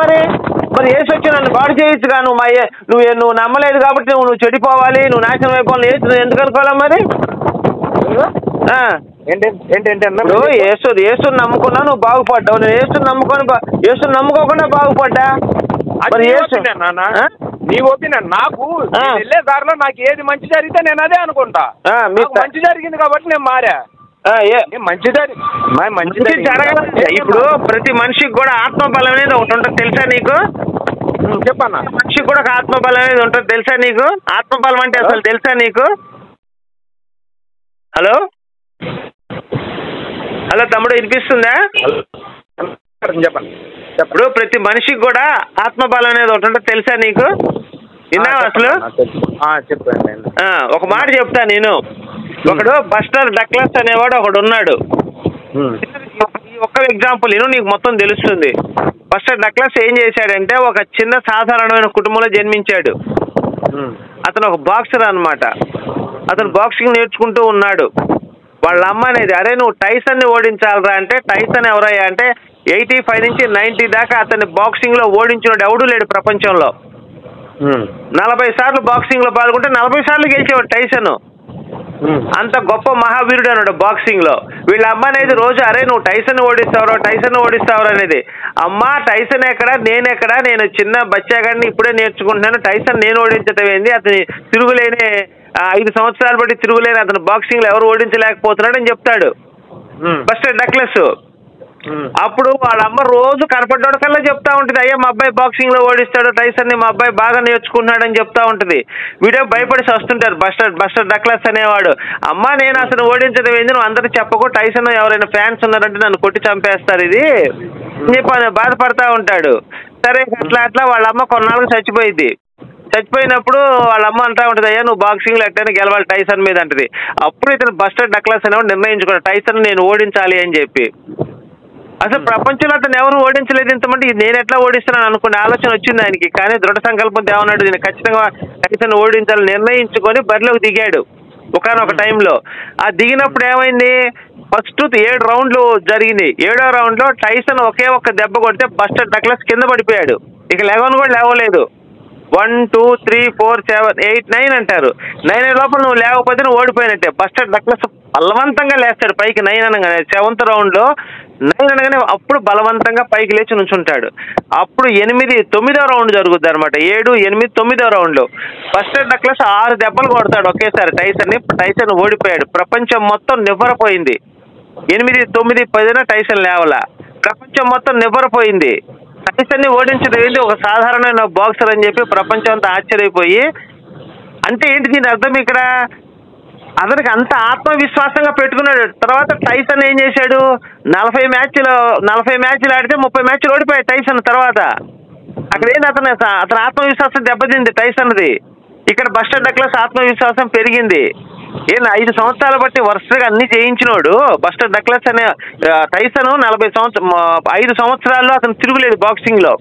మరి ఏసు వచ్చి నన్ను బాడు చేయొచ్చుగా. నువ్వు నమ్మలేదు కాబట్టి నువ్వు చెడిపోవాలి, నువ్వు నాశనం అయిపోవాలి. నువ్వు ఎందుకు అనుకోవాలా మరి? నువ్వు ఏసుని నమ్ముకున్నా, నువ్వు బాగుపడ్డావు. నేను ఏసుని నమ్ముకోకుండా బాగుపడ్డా. మరి నీ ఒపీనియన్. నాకు వెళ్ళే దారిలో నాకు ఏది మంచి జరిగితే నేను అదే అనుకుంటా. మంచి జరిగింది కాబట్టి నేను మారా. మంచి జరగాలి. ఇప్పుడు ప్రతి మనిషికి కూడా ఆత్మబలం అనేది ఒకటి ఉంటుంది తెలుసా నీకు? చెప్పన్నా. మనిషికి కూడా ఒక ఆత్మబలం అనేది ఉంటుంది తెలుసా నీకు? ఆత్మబలం అంటే అసలు తెలుసా నీకు? హలో హలో తమ్ముడు, వినిపిస్తుందా? చెప్పండి. ఇప్పుడు ప్రతి మనిషికి కూడా ఆత్మబలం అనేది ఒకటి ఉంటుంది తెలుసా నీకు? విన్నావా అసలు? చెప్పండి. ఒక మాట చెప్తా నేను. ఒకడు బస్టర్ డక్లస్ అనేవాడు ఒకడు ఉన్నాడు. ఒక్క ఎగ్జాంపుల్ నేను నీకు మొత్తం తెలుస్తుంది. బస్టర్ డక్లస్ ఏం చేశాడంటే ఒక చిన్న సాధారణమైన కుటుంబంలో జన్మించాడు. అతను ఒక బాక్సర్ అన్నమాట. అతను బాక్సింగ్ నేర్చుకుంటూ ఉన్నాడు. వాళ్ళ అమ్మ అనేది, అరే నువ్వు టైసన్ని ఓడించాలరా అంటే, టైసన్ ఎవరయ్యా అంటే 85 నుంచి 90 దాకా అతన్ని బాక్సింగ్ లో ఓడించినాడు ఎవడూ లేడు ప్రపంచంలో. 40 సార్లు బాక్సింగ్ లో పాల్గొంటే 40 సార్లు గెలిచేవాడు టైసన్. అంత గొప్ప మహావీరుడు అన్నాడు బాక్సింగ్ లో. వీళ్ళ అమ్మ అనేది రోజు, అరే నువ్వు టైసన్ ఓడిస్తావురా అనేది. అమ్మా టైసన్ ఎక్కడా, నేనెక్కడా, నేను చిన్న బచ్చాగాడిని ఇప్పుడే నేర్చుకుంటున్నాను. టైసన్ నేను ఓడించటం ఏంది? అతని తిరుగులేని 5 సంవత్సరాలు బట్టి తిరుగులేని అతను బాక్సింగ్ లో ఎవరు ఓడించలేకపోతున్నాడు అని చెప్తాడు బస్టర్ డక్లస్. అప్పుడు వాళ్ళ అమ్మ రోజు కనపడ్డాడు కల్లా చెప్తా ఉంటుంది, అయ్యా మా అబ్బాయి బాక్సింగ్ లో ఓడిస్తాడు టైసన్ ని, మా అబ్బాయి బాగా నేర్చుకుంటున్నాడు అని చెప్తా ఉంటుంది. వీడియో భయపడి వస్తుంటారు బస్టర్ డక్లస్ అనేవాడు. అమ్మా నేను అసలు ఓడించడం ఏంది, నువ్వు అందరూ చెప్పకు, టైసన్ ఎవరైనా ఫ్యాన్స్ ఉన్నారంటే నన్ను కొట్టి చంపేస్తారు ఇది చెప్పి బాధపడతా ఉంటాడు. సరే అట్లా వాళ్ళ అమ్మ కొన్నాళ్ళకి చచ్చిపోయినప్పుడు వాళ్ళ అమ్మ అంటా ఉంటుంది, అయ్యా నువ్వు బాక్సింగ్ లో ఎట్టైనా గెలవాలి టైసన్ మీద అంటది. అప్పుడు ఇతను బస్టర్ డక్లస్ అనేవాడు నిర్ణయించుకున్నాడు టైసన్ నేను ఓడించాలి అని చెప్పి. అసలు ప్రపంచంలో అతను ఎవరు ఓడించలేదు ఇంతమంది, నేను ఎట్లా ఓడిస్తున్నాను అనుకునే ఆలోచన వచ్చింది ఆయనకి. కానీ దృఢ సంకల్పం తేవన్నాడు, నేను ఖచ్చితంగా టైసన్ ఓడించాలని నిర్ణయించుకొని బరిలోకి దిగాడు ఒకనొక టైంలో. ఆ దిగినప్పుడు ఏమైంది, ఫస్ట్ 7 రౌండ్లు జరిగింది. 7వ రౌండ్ లో టైసన్ ఒకే ఒక్క దెబ్బ కొడితే బస్టర్ డక్లస్ కింద పడిపోయాడు. ఇక లేవను కూడా లేవలేదు. 1 2 3 4 7 8 9 అంటారు. 9 లోపల నువ్వు లేకపోతే నువ్వు ఓడిపోయినట్టే. బస్టర్ డక్లస్ బలవంతంగా లేస్తాడు పైకి 9 అనగానే. 7th రౌండ్ లో 9 అనగానే అప్పుడు బలవంతంగా పైకి లేచి నుంచుంటాడు. అప్పుడు 8 9వ రౌండ్ జరుగుద్ది అనమాట. 7 8 9వ రౌండ్ లో బస్టర్ డక్లస్ 6 దెబ్బలు కొడతాడు ఒకేసారి టైసన్ ఓడిపోయాడు. ప్రపంచం మొత్తం నివ్వరపోయింది. 8 9 10 టైసన్ లేవలా. ప్రపంచం మొత్తం నివ్వరపోయింది. టైసన్ ని ఓడించడం ఏంటి, ఒక సాధారణమైన బాక్సర్ అని చెప్పి ప్రపంచం అంతా ఆశ్చర్యపోయి. అంటే ఏంటి దీని అర్థం ఇక్కడ, అతనికి అంత ఆత్మవిశ్వాసంగా పెట్టుకున్నాడు. తర్వాత టైసన్ ఏం చేశాడు, 40 మ్యాచ్లు ఆడితే 30 మ్యాచ్లు ఓడిపోయాడు టైసన్. తర్వాత అక్కడ ఏంది అతని ఆత్మవిశ్వాసం దెబ్బతింది టైసన్ది. ఇక్కడ బస్టర్ డగ్లస్ ఆత్మవిశ్వాసం పెరిగింది. 5 సంవత్సరాలు బట్టి వరుసగా అన్ని జయించినోడు బస్టర్ డగ్లస్ అనే టైసన్ 5 సంవత్సరాల్లో అతను తిరుగులేదు బాక్సింగ్ లో.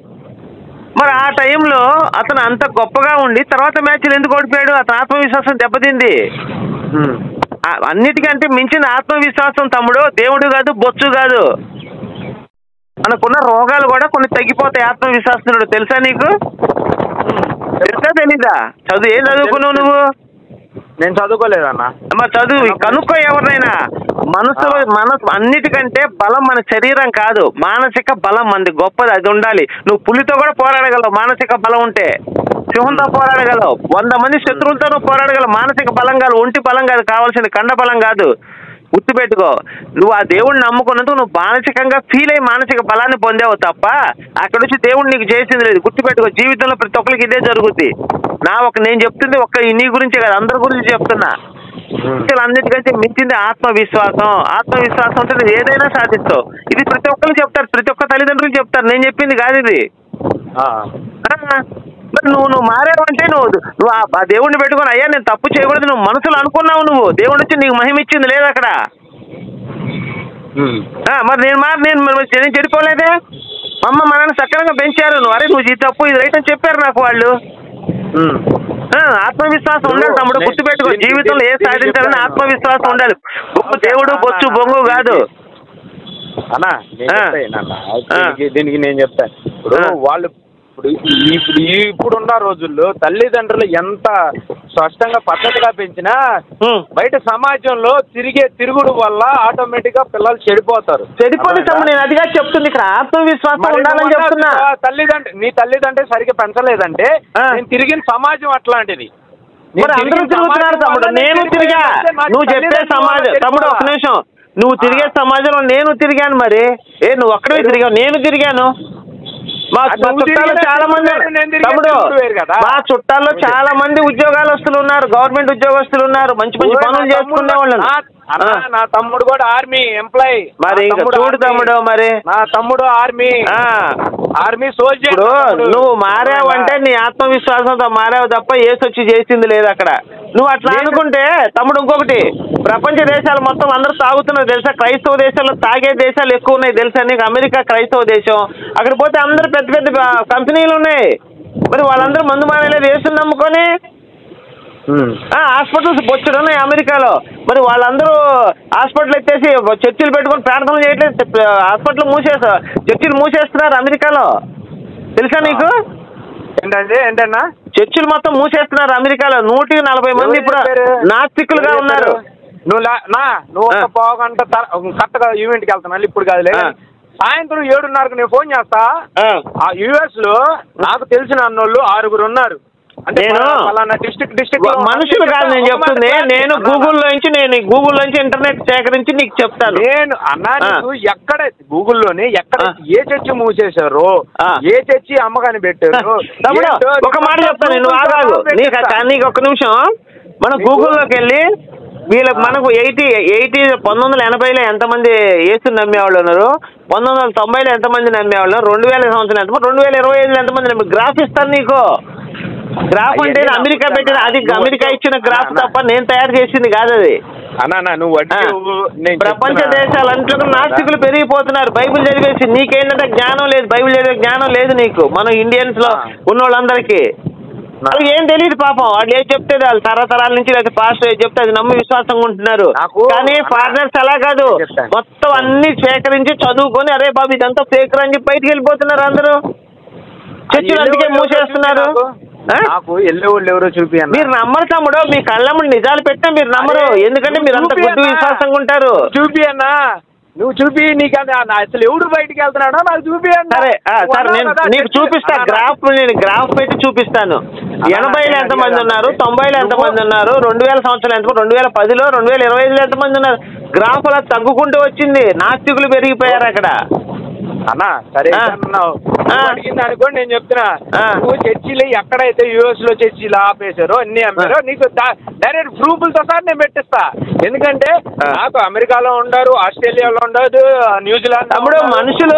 మరి ఆ టైంలో అతను అంత గొప్పగా ఉండి తర్వాత మ్యాచ్లు ఎందుకు ఓడిపోయాడు? అతని ఆత్మవిశ్వాసం దెబ్బతింది. అన్నిటికంటే మించిన ఆత్మవిశ్వాసం తమ్ముడు దేవుడు కాదు, బొచ్చు కాదు. మనకున్న రోగాలు కూడా కొన్ని తగ్గిపోతాయి ఆత్మవిశ్వాసం. తెలుసా నీకు? తెలుసా తెలీదా? ఏం చదువుకున్నావు నువ్వు? నేను చదువుకోలేదన్న. మరి చదువు కనుక్కో ఎవరినైనా. మనసు అన్నిటికంటే బలం మన శరీరం కాదు, మానసిక బలం మనది గొప్పది. అది ఉండాలి. నువ్వు పులితో కూడా పోరాడగలవు మానసిక బలం ఉంటే. సింహంతో పోరాడగలవు. 100 మంది శత్రువులతో నువ్వు పోరాడగలవు. మానసిక బలం కాదు, ఒంటి బలం కాదు కావాల్సింది, కండ బలం కాదు. గుర్తుపెట్టుకో. నువ్వు ఆ దేవుడిని నమ్ముకున్నందుకు నువ్వు మానసికంగా ఫీల్ అయ్యి మానసిక బలాన్ని పొందావు తప్ప అక్కడ నుంచి దేవుడు నీకు చేసింది లేదు. గుర్తుపెట్టుకో. జీవితంలో ప్రతి ఒక్కరికి ఇదే జరుగుద్ది. నేను చెప్తుంది నీ గురించి కాదు, అందరి గురించి చెప్తున్నా. అన్నిటికంటే మించింది ఆత్మవిశ్వాసం. ఆత్మవిశ్వాసం అంటే నువ్వు ఏదైనా సాధిస్తావు. ఇది ప్రతి ఒక్కరు చెప్తారు, ప్రతి ఒక్క తల్లిదండ్రులు చెప్తారు. నేను చెప్పింది కాదు ఇది. మరి నువ్వు మారావంటే నువ్వు ఆ దేవుడిని పెట్టుకొని అయ్యా నేను తప్పు చేయకూడదు నువ్వు మనసులో అనుకున్నావు. నువ్వు దేవుడు వచ్చి నీకు మహిమ ఇచ్చింది లేదు అక్కడ. మరి నేను చెడిపోలేదే. అమ్మ మా నాన్న సక్రమంగా పెంచారు. నువ్వు ఈ తప్పు ఇది రైట్ అని చెప్పారు నాకు వాళ్ళు. ఆత్మవిశ్వాసం ఉండాలి తమ్ముడు. గుర్తుపెట్టుకో. జీవితంలో ఏ సాధించాలని ఆత్మవిశ్వాసం ఉండాలి. దేవుడు బొచ్చు బొంగు కాదు అన్నా. దీనికి నేను చెప్తాను. ఇప్పుడు వాళ్ళు ఇప్పుడున్న రోజుల్లో తల్లిదండ్రులు ఎంత స్పష్టంగా పద్ధతిగా పెంచినా బయట సమాజంలో తిరుగుడు వల్ల ఆటోమేటిక్ గా పిల్లలు చెడిపోతారు. నేను అదిగా చెప్తుంది ఇక్కడ. ఆత్మవిశ్వాసం ఉండాలని చెప్తున్నా. నీ తల్లిదండ్రులు సరిగ్గా పెంచలేదంటే నేను తిరిగిన సమాజం అట్లాంటిది. అందరూ తిరుగుతున్నారు తమ్ముడు. నేను తిరిగా. నువ్వు చెప్పే సమాజం తమ్ముడు ఒక నిమిషం. నువ్వు తిరిగే సమాజంలో నేను తిరిగాను. మరి నువ్వు ఒక్కడే తిరిగావు, నేను తిరిగాను. మా చుట్టాల్లో చాలా మంది తమ్ముడు, మా చుట్టాల్లో చాలా మంది ఉద్యోగాలస్తులు ఉన్నారు, గవర్నమెంట్ ఉద్యోగస్తులు ఉన్నారు, మంచి మంచి పనులు చేసుకునే వాళ్ళు. నా తమ్ముడు కూడా ఆర్మీ ఎంప్లాయీ. మరి చూడు తమ్ముడు, మరి నా తమ్ముడు ఆర్మీ సోల్జర్. నువ్వు మారావంటే నీ ఆత్మవిశ్వాసంతో మారావు తప్ప ఏసొచ్చి చేసింది లేదు అక్కడ. నువ్వు అట్లా అనుకుంటే తమ్ముడు, ఇంకొకటి ప్రపంచ దేశాలు మొత్తం అందరూ తాగుతున్నారు తెలుసా? క్రైస్తవ దేశాల్లో తాగే దేశాలు ఎక్కువ ఉన్నాయి తెలుసా నీకు? అమెరికా క్రైస్తవ దేశం. అక్కడ పోతే అందరూ పెద్ద పెద్ద కంపెనీలు ఉన్నాయి. మరి వాళ్ళందరూ మందు మానేలేదు యేసుని నమ్ముకొని. హాస్పిటల్స్ బొచ్చుడు ఉన్నాయి అమెరికాలో. మరి వాళ్ళందరూ హాస్పిటల్ ఎత్తేసి చర్చిలు పెట్టుకొని ప్రార్థనలు చేయట్లేదు. హాస్పిటల్ చర్చిలు మూసేస్తున్నారు అమెరికాలో. తెలుసా నీకు? ఏంటన్నా? చర్చిలు మొత్తం మూసేస్తున్నారు అమెరికాలో. 140 మంది ఇప్పుడు నాస్తికులుగా ఉన్నారు. నువ్వు ఒక పావుగంట కరెక్ట్గా ఈవెంట్కి వెళ్తున్నాను. ఇప్పుడు కాదులే, సాయంత్రం 7:30కు నేను ఫోన్ చేస్తా. ఆ US లో నాకు తెలిసిన అన్నోళ్ళు 6 ఉన్నారు. మనుషులు కాదు నేను చెప్తుంది. నేను గూగుల్లోంచి ఇంటర్నెట్ సేకరించి నీకు చెప్తాను. నీకు ఎక్కడ గూగుల్లోనే ఎక్కడ ఏ చర్చి మూసేశారు, ఏ చర్చి అమ్మకాన్ని పెట్టారు. ఒక మాట చెప్తాను, నువ్వు ఆగాదు. నీకు ఒక్క నిమిషం. మనం గూగుల్లోకి వెళ్ళి మనకు 1980లో ఎంతమంది యేసుని నమ్మేవాళ్ళు ఉన్నారు, 1990లో ఎంతమంది నమ్మేవాళ్ళు, 2000 సంవత్సరం ఎంతమంది, 2025లో ఎంతమంది నమ్మే గ్రాఫ్ ఇస్తాను నీకు. గ్రాఫ్ అంటే అమెరికా పెట్టిన, అది అమెరికా ఇచ్చిన గ్రాఫ్ తప్ప నేను తయారు చేసింది కాదు అది. ప్రపంచ దేశాలంటే నాస్తికులు పెరిగిపోతున్నారు బైబిల్ చదివేసి. నీకేంటంటే జ్ఞానం లేదు, బైబిల్ చదివే జ్ఞానం లేదు నీకు. మన ఇండియన్స్ లో ఉన్న వాళ్ళందరికీ వాళ్ళకి ఏం తెలియదు పాపం. వాళ్ళు ఏం చెప్తే వాళ్ళు తరతరాల నుంచి లేదా పాస్ట్ చెప్తే అది నమ్మి విశ్వాసంగా ఉంటున్నారు. కానీ ఫారినర్స్ అలా కాదు, మొత్తం అన్ని సేకరించి చదువుకొని అరే బాబు ఇదంతా ఫేక్ అని చెప్పి బయటికి వెళ్ళిపోతున్నారు అందరూ. చర్చలు అందుకే మూసేస్తున్నారు. మీరు నమ్మరు తమ్ముడు. మీ కళ్ళమ్మడి నిజాలు పెట్టినా మీరు నమ్మరు. ఎందుకంటే మీరు అంత గుడ్డు విశ్వాసంగా ఉంటారు. చూపి అన్నా, నువ్వు చూపి. నీకు అసలు ఎవడు బయటికి వెళ్తున్నాడో నాకు చూపి. సరే సార్, నేను నీకు చూపిస్తా గ్రాఫ్. నేను గ్రాఫ్ పెట్టి చూపిస్తాను. 80లో ఎంతమంది ఉన్నారు, 90లో ఎంతమంది ఉన్నారు, 2000 సంవత్సరాలు ఎంతమంది, 2010లో 2025లో ఎంతమంది ఉన్నారు. గ్రాఫ్ అలా తగ్గుకుంటూ వచ్చింది. నాస్తికులు పెరిగిపోయారు అక్కడ. అన్నా సరే అన్నావు అడిగింది అనుకోండి, నేను చెప్తున్నా నువ్వు చర్చిలు ఎక్కడైతే యుఎస్ లో చర్చిలు ఆపేశారో అన్ని అమ్మారో నీకు డైరెక్ట్ ప్రూఫ్లతో సార్ నేను పెట్టిస్తా. ఎందుకంటే నాకు అమెరికాలో ఉండరు, ఆస్ట్రేలియాలో ఉండదు, న్యూజిలాండ్ తమ్ముడు మనుషులు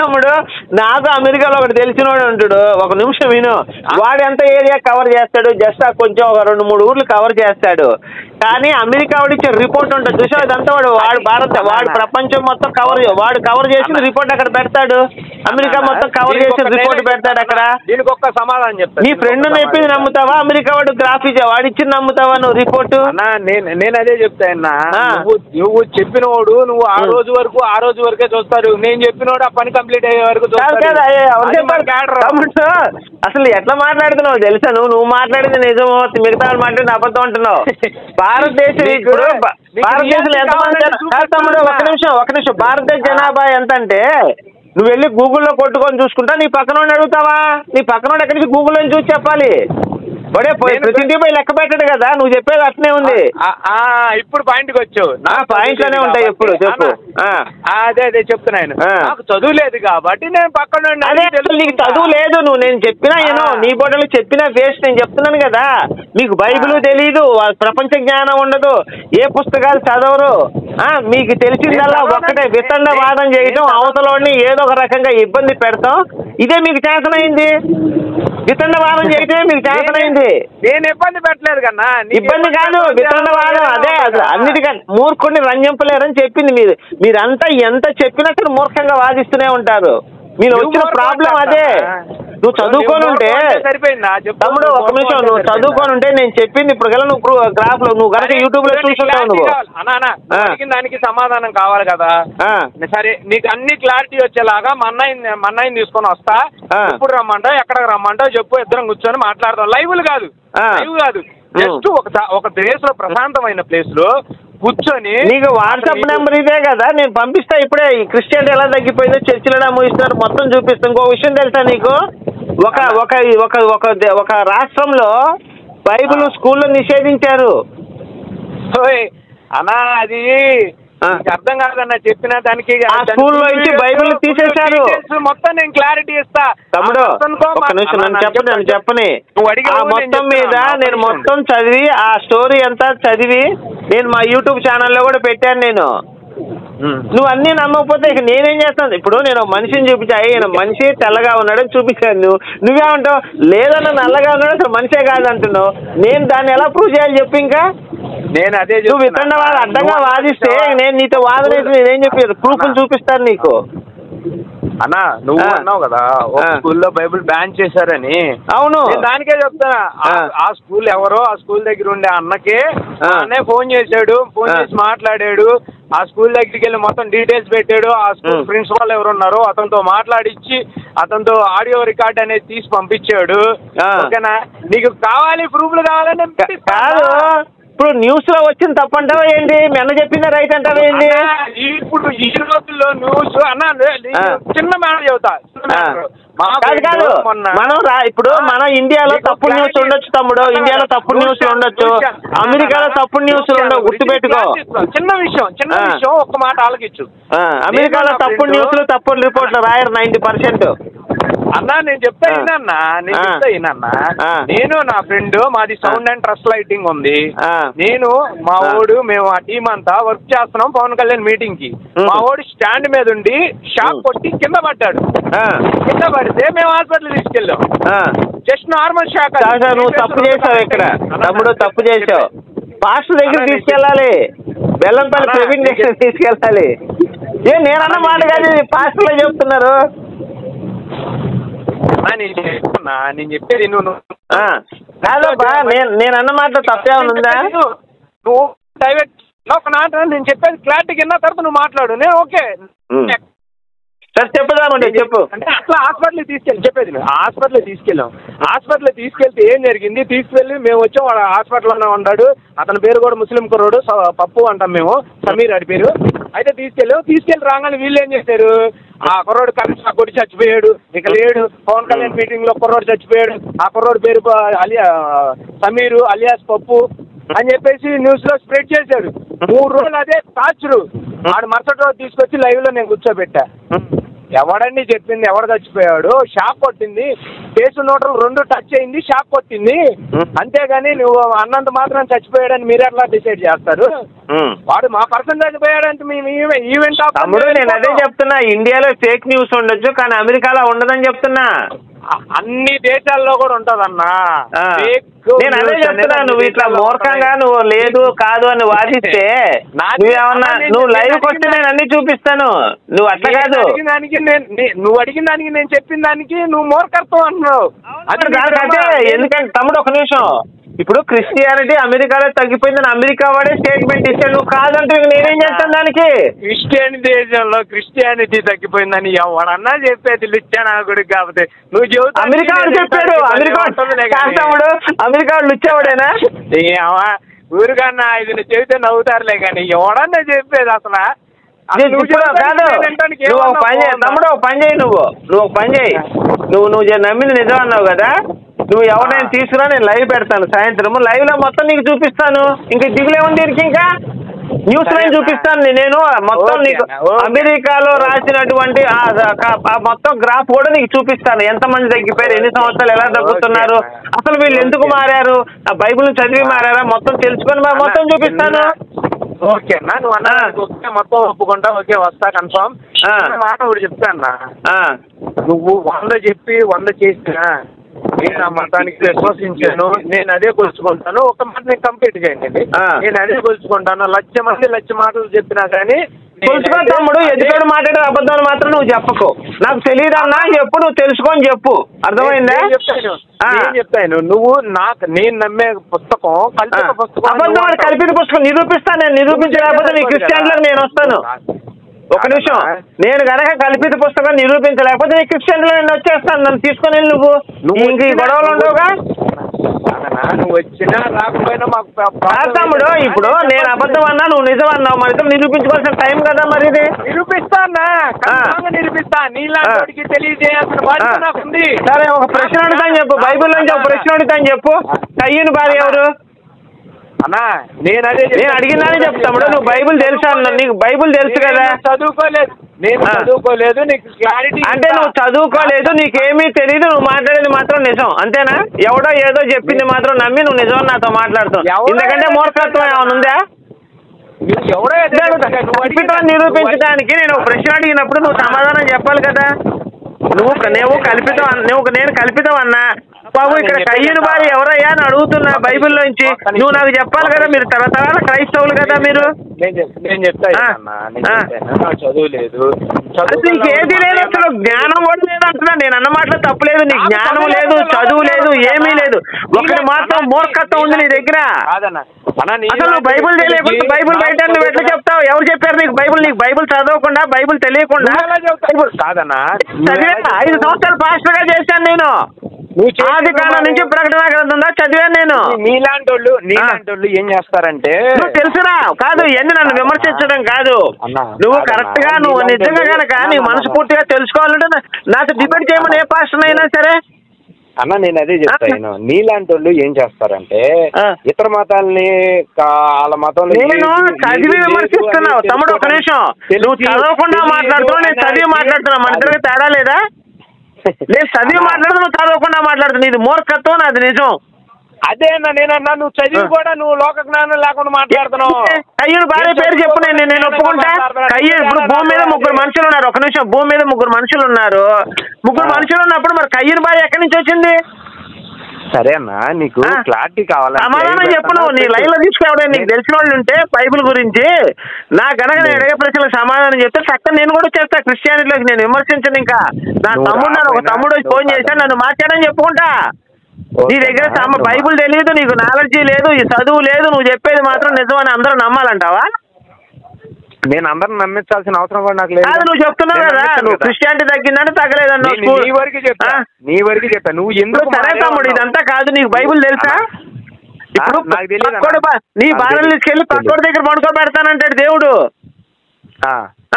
తమ్ముడు. నాకు అమెరికాలో ఒకటి తెలిసినోడు ఉంటాడు, ఒక నిమిషం విను. వాడు ఎంత ఏరియా కవర్ చేస్తాడు, జస్ట్ కొంచెం ఒక 2-3 ఊర్లు కవర్ చేస్తాడు. కానీ అమెరికా వాడు ఇచ్చే రిపోర్ట్ ఉంటుంది చూసావు, అదంతా వాడు ప్రపంచం మొత్తం వాడు కవర్ చేసిన రిపోర్ట్ అక్కడ పెడతాడు. అమెరికా మొత్తం కవర్ చేసిన రిపోర్ట్ పెడతాడు అక్కడ. దీనికి ఒక్క సమాధానం చెప్తాను. నీ ఫ్రెండ్ చెప్పింది నమ్ముతావా, అమెరికా వాడు గ్రాఫిక్ వాడిచ్చింది నమ్ముతావా నువ్వు రిపోర్ట్? నేను అదే చెప్తాయన్నా, నువ్వు చెప్పినోడు నువ్వు ఆ రోజు వరకే చూస్తారు. నేను చెప్పినోడు ఆ పని కంప్లీట్ అయ్యే వరకు అసలు ఎట్లా మాట్లాడుతున్నావు తెలుసా? నువ్వు మాట్లాడింది నిజం, మిగతా వాళ్ళు మాట్లాడింది అబద్ధం అంటున్నావు. భారతదేశం ఇప్పుడు భారతదేశంలో ఎంతమంది తమ్ముడు? ఒక నిమిషం భారతదేశ జనాభా ఎంత అంటే నువ్వు వెళ్ళి గూగుల్లో కొట్టుకొని చూసుకుంటా, నీ పక్కన అడుగుతావా? నీ పక్కన ఎక్కడికి గూగుల్లో చూసి చెప్పాలి. బడే ప్రతి పోయి లెక్క పెట్టాడు కదా, నువ్వు చెప్పేది అట్నే ఉంది. ఇప్పుడు పాయింట్కి వచ్చావు. పాయింట్ లోనే ఉంటాయి ఎప్పుడు చెప్పు. అదే చెప్తున్నాను, నాకు చదువు లేదు కాబట్టి నేను పక్కన. అదే నీకు చదువు లేదు, నువ్వు నేను చెప్పినా ఏనో నీ బోటలు చెప్పినా వేస్ట్. నేను చెప్తున్నాను కదా, మీకు బైబిల్ తెలీదు, ప్రపంచ జ్ఞానం ఉండదు, ఏ పుస్తకాలు చదవరు. మీకు తెలిసిందల్లా ఒక్కటే వితండవాదం చేయడం, అవతలోని ఏదో ఒక రకంగా ఇబ్బంది పెడతాం. ఇదే మీకు చేతనైంది. వితండవాదం చేయటమే మీకు చేతనైంది. నేను ఇబ్బంది పెట్టలేదు కన్నా. ఇబ్బంది కాదు, వితండవాదం. అదే అసలు అన్నిటికన్నా మూర్ఖుడిని రంజింపలేరని చెప్పింది. మీరంతా ఎంత చెప్పినా సరే మూర్ఖంగా వాదిస్తూనే ఉంటారు. మీరు వచ్చిన ప్రాబ్లం అదే. నువ్వు చదువుకొని ఉంటే తమ్ముడు, ఒక నిమిషం, నువ్వు చదువుకొని ఉంటే నేను చెప్పింది ఇప్పుడు గల నువ్వు గ్రాఫ్ లో నువ్వు కనుక యూట్యూబ్ లో చూసుకుంటావు. నువ్వు దానికి సమాధానం కావాలి కదా. సరే నీకు అన్ని క్లారిటీ వచ్చేలాగా మా అన్నయ్యని తీసుకొని వస్తా. ఇప్పుడు రమ్మంటావు, ఎక్కడికి రమ్మంటావు చెప్పు, ఇద్దరం కూర్చొని మాట్లాడదాం. లైవ్ కాదు, జస్ట్ ఒక ప్లేస్ లో, ప్రశాంతమైన ప్లేస్ లో కూర్చొని. నీకు వాట్సాప్ నెంబర్ ఇదే కదా, నేను పంపిస్తా ఇప్పుడే. క్రిస్టియానిటీ ఎలా తగ్గిపోయిందో, చర్చిలు ఎలా మూయిస్తున్నారు మొత్తం చూపిస్తాను. ఇంకో విషయం తెలుసా నీకు? ఒక రాష్ట్రంలో బైబిల్ స్కూల్లో నిషేధించారు. అన్నా అది అర్థం కాదన్న చెప్పిన దానికి. ఆ స్కూల్లో నుంచి బైబిల్ తీసేశారు మొత్తం. నేను క్లారిటీ ఇస్తా తమ్ముడు, ఒక నిమిషం నన్ను చెప్పని. మొత్తం మీద నేను మొత్తం చదివి ఆ స్టోరీ అంతా చదివి నేను మా యూట్యూబ్ ఛానల్లో కూడా పెట్టాను. నేను నువ్వు అన్నీ నమ్మకపోతే ఇక నేనేం చేస్తాను? ఇప్పుడు నేను మనిషిని చూపించాను, మనిషి తెల్లగా ఉన్నాడని చూపించాను. నువ్వేమంటావు? లేదన్నా నల్లగా ఉన్నాడు, అసలు మనిషే కాదంటున్నావు. నేను దాన్ని ఎలా ప్రూవ్ చేయాలి చెప్పు? ఇంకా నేను అదే నువ్వు వితండ వాళ్ళు అడ్డంగా వాదిస్తే నేను నీతో వాదన నేనేం చెప్పాను? ప్రూఫ్ చూపిస్తాను నీకు. అన్నా నువ్వు అన్నావు కదా ఒక స్కూల్లో బైబిల్ బ్యాన్ చేశారని. అవును, దానికే చెప్తానా. ఆ స్కూల్ ఎవరో ఆ స్కూల్ దగ్గర ఉండే అన్నకే అన్నే ఫోన్ చేశాడు, ఫోన్ చేసి మాట్లాడాడు. ఆ స్కూల్ దగ్గరికి వెళ్ళి మొత్తం డీటెయిల్స్ పెట్టాడు. ఆ స్కూల్ ప్రిన్సిపాల్ ఎవరున్నారో అతనితో మాట్లాడించి అతనితో ఆడియో రికార్డ్ అనేది తీసి పంపించాడు. ఓకేనా? నీకు కావాలి ప్రూఫ్లు కావాలని కాదు. ఇప్పుడు న్యూస్ లో వచ్చిన తప్పంటావా ఏంటి? మెన్న చెప్పిందా రైట్ అంటావా ఏంటి? ఇప్పుడు ఈ రోజుల్లో న్యూస్ అన్నా చిన్న మాట చెబుతా. కాదు మనం ఇప్పుడు మన ఇండియాలో తప్పుడు న్యూస్ ఉండొచ్చు తమ్ముడు, ఇండియాలో తప్పుడు న్యూస్ ఉండొచ్చు, అమెరికాలో తప్పుడు న్యూస్ ఉండవు, గుర్తుపెట్టుకో. చిన్న విషయం ఒక్క మాట ఆలోచించు. అమెరికాలో తప్పుడు న్యూస్లు తప్పుడు రిపోర్ట్లు రాయరు 90%. అన్నా నేను చెప్తా వినన్నా, నేను నా ఫ్రెండ్ మాది సౌండ్ అండ్ ట్రస్ట్ లైటింగ్ ఉంది. నేను మా ఓడు మేము ఆ టీం అంతా వర్క్ చేస్తున్నాం పవన్ కళ్యాణ్ మీటింగ్ కి. మా ఓడు స్టాండ్ మీద ఉండి షాక్ కొట్టి కింద పడ్డాడు. కింద పడితే మేము హాస్పిటల్ తీసుకెళ్ళాం. Just normal shock. నువ్వు తప్పు చేసావు ఇక్కడ తమ్ముడు, తప్పు చేసావు. పాస్టర్ దగ్గర తీసుకెళ్ళాలి, బెల్లంపల్లి ప్రవీణ్ దగ్గర తీసుకెళ్ళాలి. నేనన్న మాట కాదు, పాస్టర్లో చెప్తున్నారు. నేను చెప్పేది నువ్వు కాదబ్బా, నేను అన్న మాట తప్పే ఉందా? నువ్వు డైరెక్ట్ ఒక నాట నేను చెప్పేది క్లారిటీ విన్న తర్వాత నువ్వు మాట్లాడు. నేను ఓకే సరే చెప్పుదామండి, చెప్పు. అంటే అట్లా హాస్పిటల్కి చెప్పేది హాస్పిటల్కి తీసుకెళ్తే ఏం జరిగింది? తీసుకెళ్ళి మేము వచ్చాం, వాడు హాస్పిటల్లోనే ఉన్నాడు. అతని పేరు కూడా ముస్లిం కుర్రోడు, పప్పు అంటాం మేము, సమీర్ అడి పేరు. అయితే తీసుకెళ్ళి రాగానే వీళ్ళు ఏం చేశారు? ఆ కుర్రోడు కరెక్ట్ కొట్టి చచ్చిపోయాడు, ఇక లేడు. పవన్ కళ్యాణ్ మీటింగ్ లో కుర్రోడు చచ్చిపోయాడు, ఆ కుర్రోడు పేరు సమీరు అలియాస్ పప్పు అని చెప్పేసి న్యూస్ లో స్ప్రెడ్ చేశాడు. 3 రోజులు అదే టార్చరు. ఆడు మరుసటి రోజు తీసుకొచ్చి లైవ్ లో నేను కూర్చోబెట్టా. ఎవడండి చెప్పింది? ఎవడు చచ్చిపోయాడు? షాక్ కొట్టింది, కేసు నోటలు 2 టచ్ అయింది, షాక్ కొట్టింది. అంతేగాని నువ్వు అన్నంత మాత్రం చచ్చిపోయాడని మీరు ఎట్లా డిసైడ్ చేస్తారు? వాడు మా పర్సన్ చచ్చిపోయాడంటే మేము ఈవెంట్. తమ్ముడు నేను అదే చెప్తున్నా, ఇండియాలో ఫేక్ న్యూస్ ఉండొచ్చు కానీ అమెరికాలో ఉండదని చెప్తున్నా. అన్ని దేశాల్లో కూడా ఉంటదన్నా. నేను అదే చెప్తున్నా, నువ్వు ఇట్లా మూర్ఖంగా నువ్వు లేదు కాదు అని వాదిస్తే నువ్వేమన్నా నువ్వు లైవ్కి వస్తే నేను అన్ని చూపిస్తాను. నువ్వు అట్లా కాదు, నువ్వు అడిగిన దానికి నేను చెప్పిన దానికి నువ్వు మూర్ఖత్వం అంటున్నావు. దానికంటే ఎందుకంటే తమ్ముడు ఒక నిమిషం, ఇప్పుడు క్రిస్టియానిటీ అమెరికాలో తగ్గిపోయిందని అమెరికా వాడే స్టేట్మెంట్ ఇస్తాడు. నువ్వు కాదంటే నేనేం చేస్తాను దానికి? క్రిస్టియన్ దేశంలో క్రిస్టియానిటీ తగ్గిపోయిందని ఎవడన్నా చెప్పేది లుచ్చానాగుడు. కాకపోతే నువ్వు చెబుతా అమెరికా వాడు చెప్పాడు. అమెరికా తమ్ముడు అమెరికా వాడు లుచ్చావాడేనా? ఊరికన్నా ఇది చెబితే నవ్వుతారులే కానీ ఎవడన్నా చెప్పేది అసలు కాదు. నువ్వు ఒక పని చేయి తమ్ముడు, ఒక పని చేయి, నువ్వు ఒక పని చేయి, నువ్వు నమ్మింది నిజం అన్నావు కదా, నువ్వు ఎవరైనా తీసుకురా, నేను లైవ్ పెడతాను సాయంత్రం. లైవ్ లో మొత్తం నీకు చూపిస్తాను. ఇంకా దిగులేముంది ఇంకా న్యూస్ లైన్ చూపిస్తాను నేను మొత్తం నీకు. అమెరికాలో రాసినటువంటి మొత్తం గ్రాఫ్ కూడా నీకు చూపిస్తాను. ఎంతమంది తగ్గిపోయారు, ఎన్ని సంవత్సరాలు ఎలా తగ్గుతున్నారు, అసలు వీళ్ళు ఎందుకు మారారు, ఆ బైబిల్ చదివి మారారా మొత్తం తెలుసుకొని మొత్తం చూపిస్తాను. ఓకేనా? నువ్వు అన్నా మొత్తం ఒప్పుకుంటా. ఓకే, వస్తా కన్ఫర్మ్. మాట ఒకటి చెప్తాన్నా, నువ్వు 100 చెప్పి 100 చేసినా నేను ఆ మతానికి విశ్వసించాను, నేను అదే కొలుచుకుంటాను. ఒక మాట నేను కంప్లీట్ చేయండి, నేను అదే కొలుచుకుంటాను. 1,00,000 మంది 1,00,000 మాటలు చెప్పినా కానీ కొలుచుకో తమ్ముడు. ఎదుటి మాట్లాడే అబద్ధాలు మాత్రం నువ్వు చెప్పకు. నాకు తెలియదన్నా చెప్పు, నువ్వు తెలుసుకొని చెప్పు. అర్థమైందా? నేను చెప్తాను. నువ్వు నేను నమ్మే పుస్తకం కల్పిత పుస్తకం. అబద్ధం కల్పిత పుస్తకం నిరూపిస్తాను. నేను నిరూపించలేకపోతే నీ క్రిస్టియన్లకు నేను వస్తాను. ఒక నిమిషం, నేను గనక కల్పిత పుస్తకం నిరూపించలేకపోతే నీ క్రిస్టియన్లో నేను వచ్చేస్తాను. నన్ను తీసుకొని వెళ్ళి నువ్వు ఇంక గొడవలు ఉండవుగా. నువ్వు వచ్చినా రాకపోయినా మాకు తమ్ముడు. ఇప్పుడు నేను అబద్ధం అన్నా, నువ్వు నిజం అన్నావు, మన ఇద్దరు నిరూపించుకోవాల్సిన టైం కదా మరి ఇది. నిరూపిస్తా నీలాంటి తెలియజేయాల్సిన బాధ్యత నాకుంది. సరే, ఒక ప్రశ్న అడుగుతాను చెప్పు. బైబిల్ నుంచి ఒక ప్రశ్న అడుగుతాను చెప్పు. కయ్యను భార్య ఎవరు? అన్నా నేను అడిగిందని చెప్తాడు. నువ్వు బైబిల్ తెలుసా? నీకు బైబిల్ తెలుసు కదా? చదువుకోలేదు, నేను చదువుకోలేదు. నీకు క్లారిటీ అంటే నువ్వు చదువుకోలేదు, నీకేమీ తెలియదు, నువ్వు మాట్లాడేది మాత్రం నిజం, అంతేనా? ఎవడో ఏదో చెప్పింది మాత్రం నమ్మి నువ్వు నిజం నాతో మాట్లాడుతావు. ఎందుకంటే మూర్ఖత్వం ఏమైనా ఉందా? నిరూపించడానికి నేను ఒక ప్రశ్న అడిగినప్పుడు నువ్వు సమాధానం చెప్పాలి కదా. నేను కల్పితం అన్నా బాబు, ఇక్కడ కయ్యను భార్య ఎవరయ్యా అని అడుగుతున్నా బైబిల్లోంచి. నువ్వు నాకు చెప్పాలి కదా. మీరు తరతరాల క్రైస్తవులు కదా మీరు. నేను చెప్తాను, చదువులేదు, నీకు ఏది లేదు, అసలు జ్ఞానం కూడా లేదు అంటున్నా. నేను అన్న మాటలో తప్పులేదు. నీకు జ్ఞానం లేదు, చదువు లేదు, ఏమీ లేదు. ఒకటి మాత్రం మూర్ఖత్వం ఉంది నీ దగ్గర. అసలు నువ్వు బైబిల్ తెలియకుండా బైబిల్ బయట నువ్వు ఎట్లా చెప్తావు? ఎవరు చెప్పారు నీకు బైబిల్? నీకు బైబిల్ చదవకుండా, బైబిల్ తెలియకుండా కాదన్నా. చదివా 5 సంవత్సరాలు పాస్టర్ గా చేశాను నేను. ఆది కాలం నుంచి ప్రకటన గ్రంథం చదివాను నేను. నీలాంటి వాళ్ళు ఏం చేస్తారంటే నువ్వు తెలుసురా కాదు, ఇవన్నీ నన్ను విమర్శించడం కాదు. నువ్వు కరెక్ట్ గా నువ్వు నిజంగా కనుక నీ మనస్ఫూర్తిగా తెలుసుకోవాలంటే నాతో డిబేట్ చేయమని ఏ పాస్టర్ అయినా సరే అన్న. నేను అదే చెప్తాను, నీలాంటి వాళ్ళు ఏం చేస్తారంటే ఇతర మతాలని వాళ్ళ మతంలో నేను చదివి విమర్శిస్తున్నావు. తమ్ముడు ఒక నిమిషం, నువ్వు చదవకుండా మాట్లాడుతున్నావు, నేను చదివి మాట్లాడుతున్నా. మన ఇద్దరికి తేడా లేదా? నేను చదివి మాట్లాడుతున్నా, నువ్వు చదవకుండా మాట్లాడుతున్నా. ఇది మూర్ఖత్వం, నాది నిజం. అదే అన్న, నేనన్నా నువ్వు చదివి కూడా నువ్వు లోక జ్ఞానం లేకుండా మాట్లాడుతున్నావు. కయ్యూరు భార్య పేరు చెప్పు, నేను ఒప్పుకుంటా. కయ్యూరు ఇప్పుడు భూమి మీద 3 మనుషులు ఉన్నారు. ఒక నిమిషం, భూమి మీద 3 మనుషులు ఉన్నారు. 3 మనుషులు ఉన్నప్పుడు మరి కయ్యూరు భార్య ఎక్కడి నుంచి వచ్చింది? సరే అన్న, నీకు క్లారిటీ కావాలి, సమాధానం చెప్పు. నువ్వు నీ లైన్ లో తీసుకురావడే. నీకు తెలిసిన వాళ్ళు ఉంటే బైబిల్ గురించి నా గనక నేను అడిగే ప్రశ్నలకు సమాధానం చెప్తే చక్కగా నేను కూడా చేస్తా. క్రిస్టియానిటీలోకి నేను విమర్శించను. ఇంకా నా తమ్ముడు ఒక తమ్ముడు ఫోన్ చేశాను, నన్ను మార్చాడని చెప్పుకుంటా. నీ దగ్గర బైబిల్ తెలియదు, నీకు నాలెడ్జీ లేదు, ఈ చదువు లేదు, నువ్వు చెప్పేది మాత్రం నిజం అని అందరూ నమ్మాలంటావా? నేను అందరిని నమ్మించాల్సిన అవసరం కూడా నాకు లేదు. నువ్వు చెప్తున్నావు కదా, నువ్వు క్రిస్టియానిటీ తగ్గిందంటే తగ్గలేదన్నా. నీ వరకు చెప్పా నువ్వు ఎందుకు? సరే తమ్ముడు, ఇదంతా కాదు. నీకు బైబిల్ తెలుసా? ఇప్పుడు నీ భార్యను తీసుకెళ్లి పక్కోడి దగ్గర పడుకోబెడతానంటాడు దేవుడు.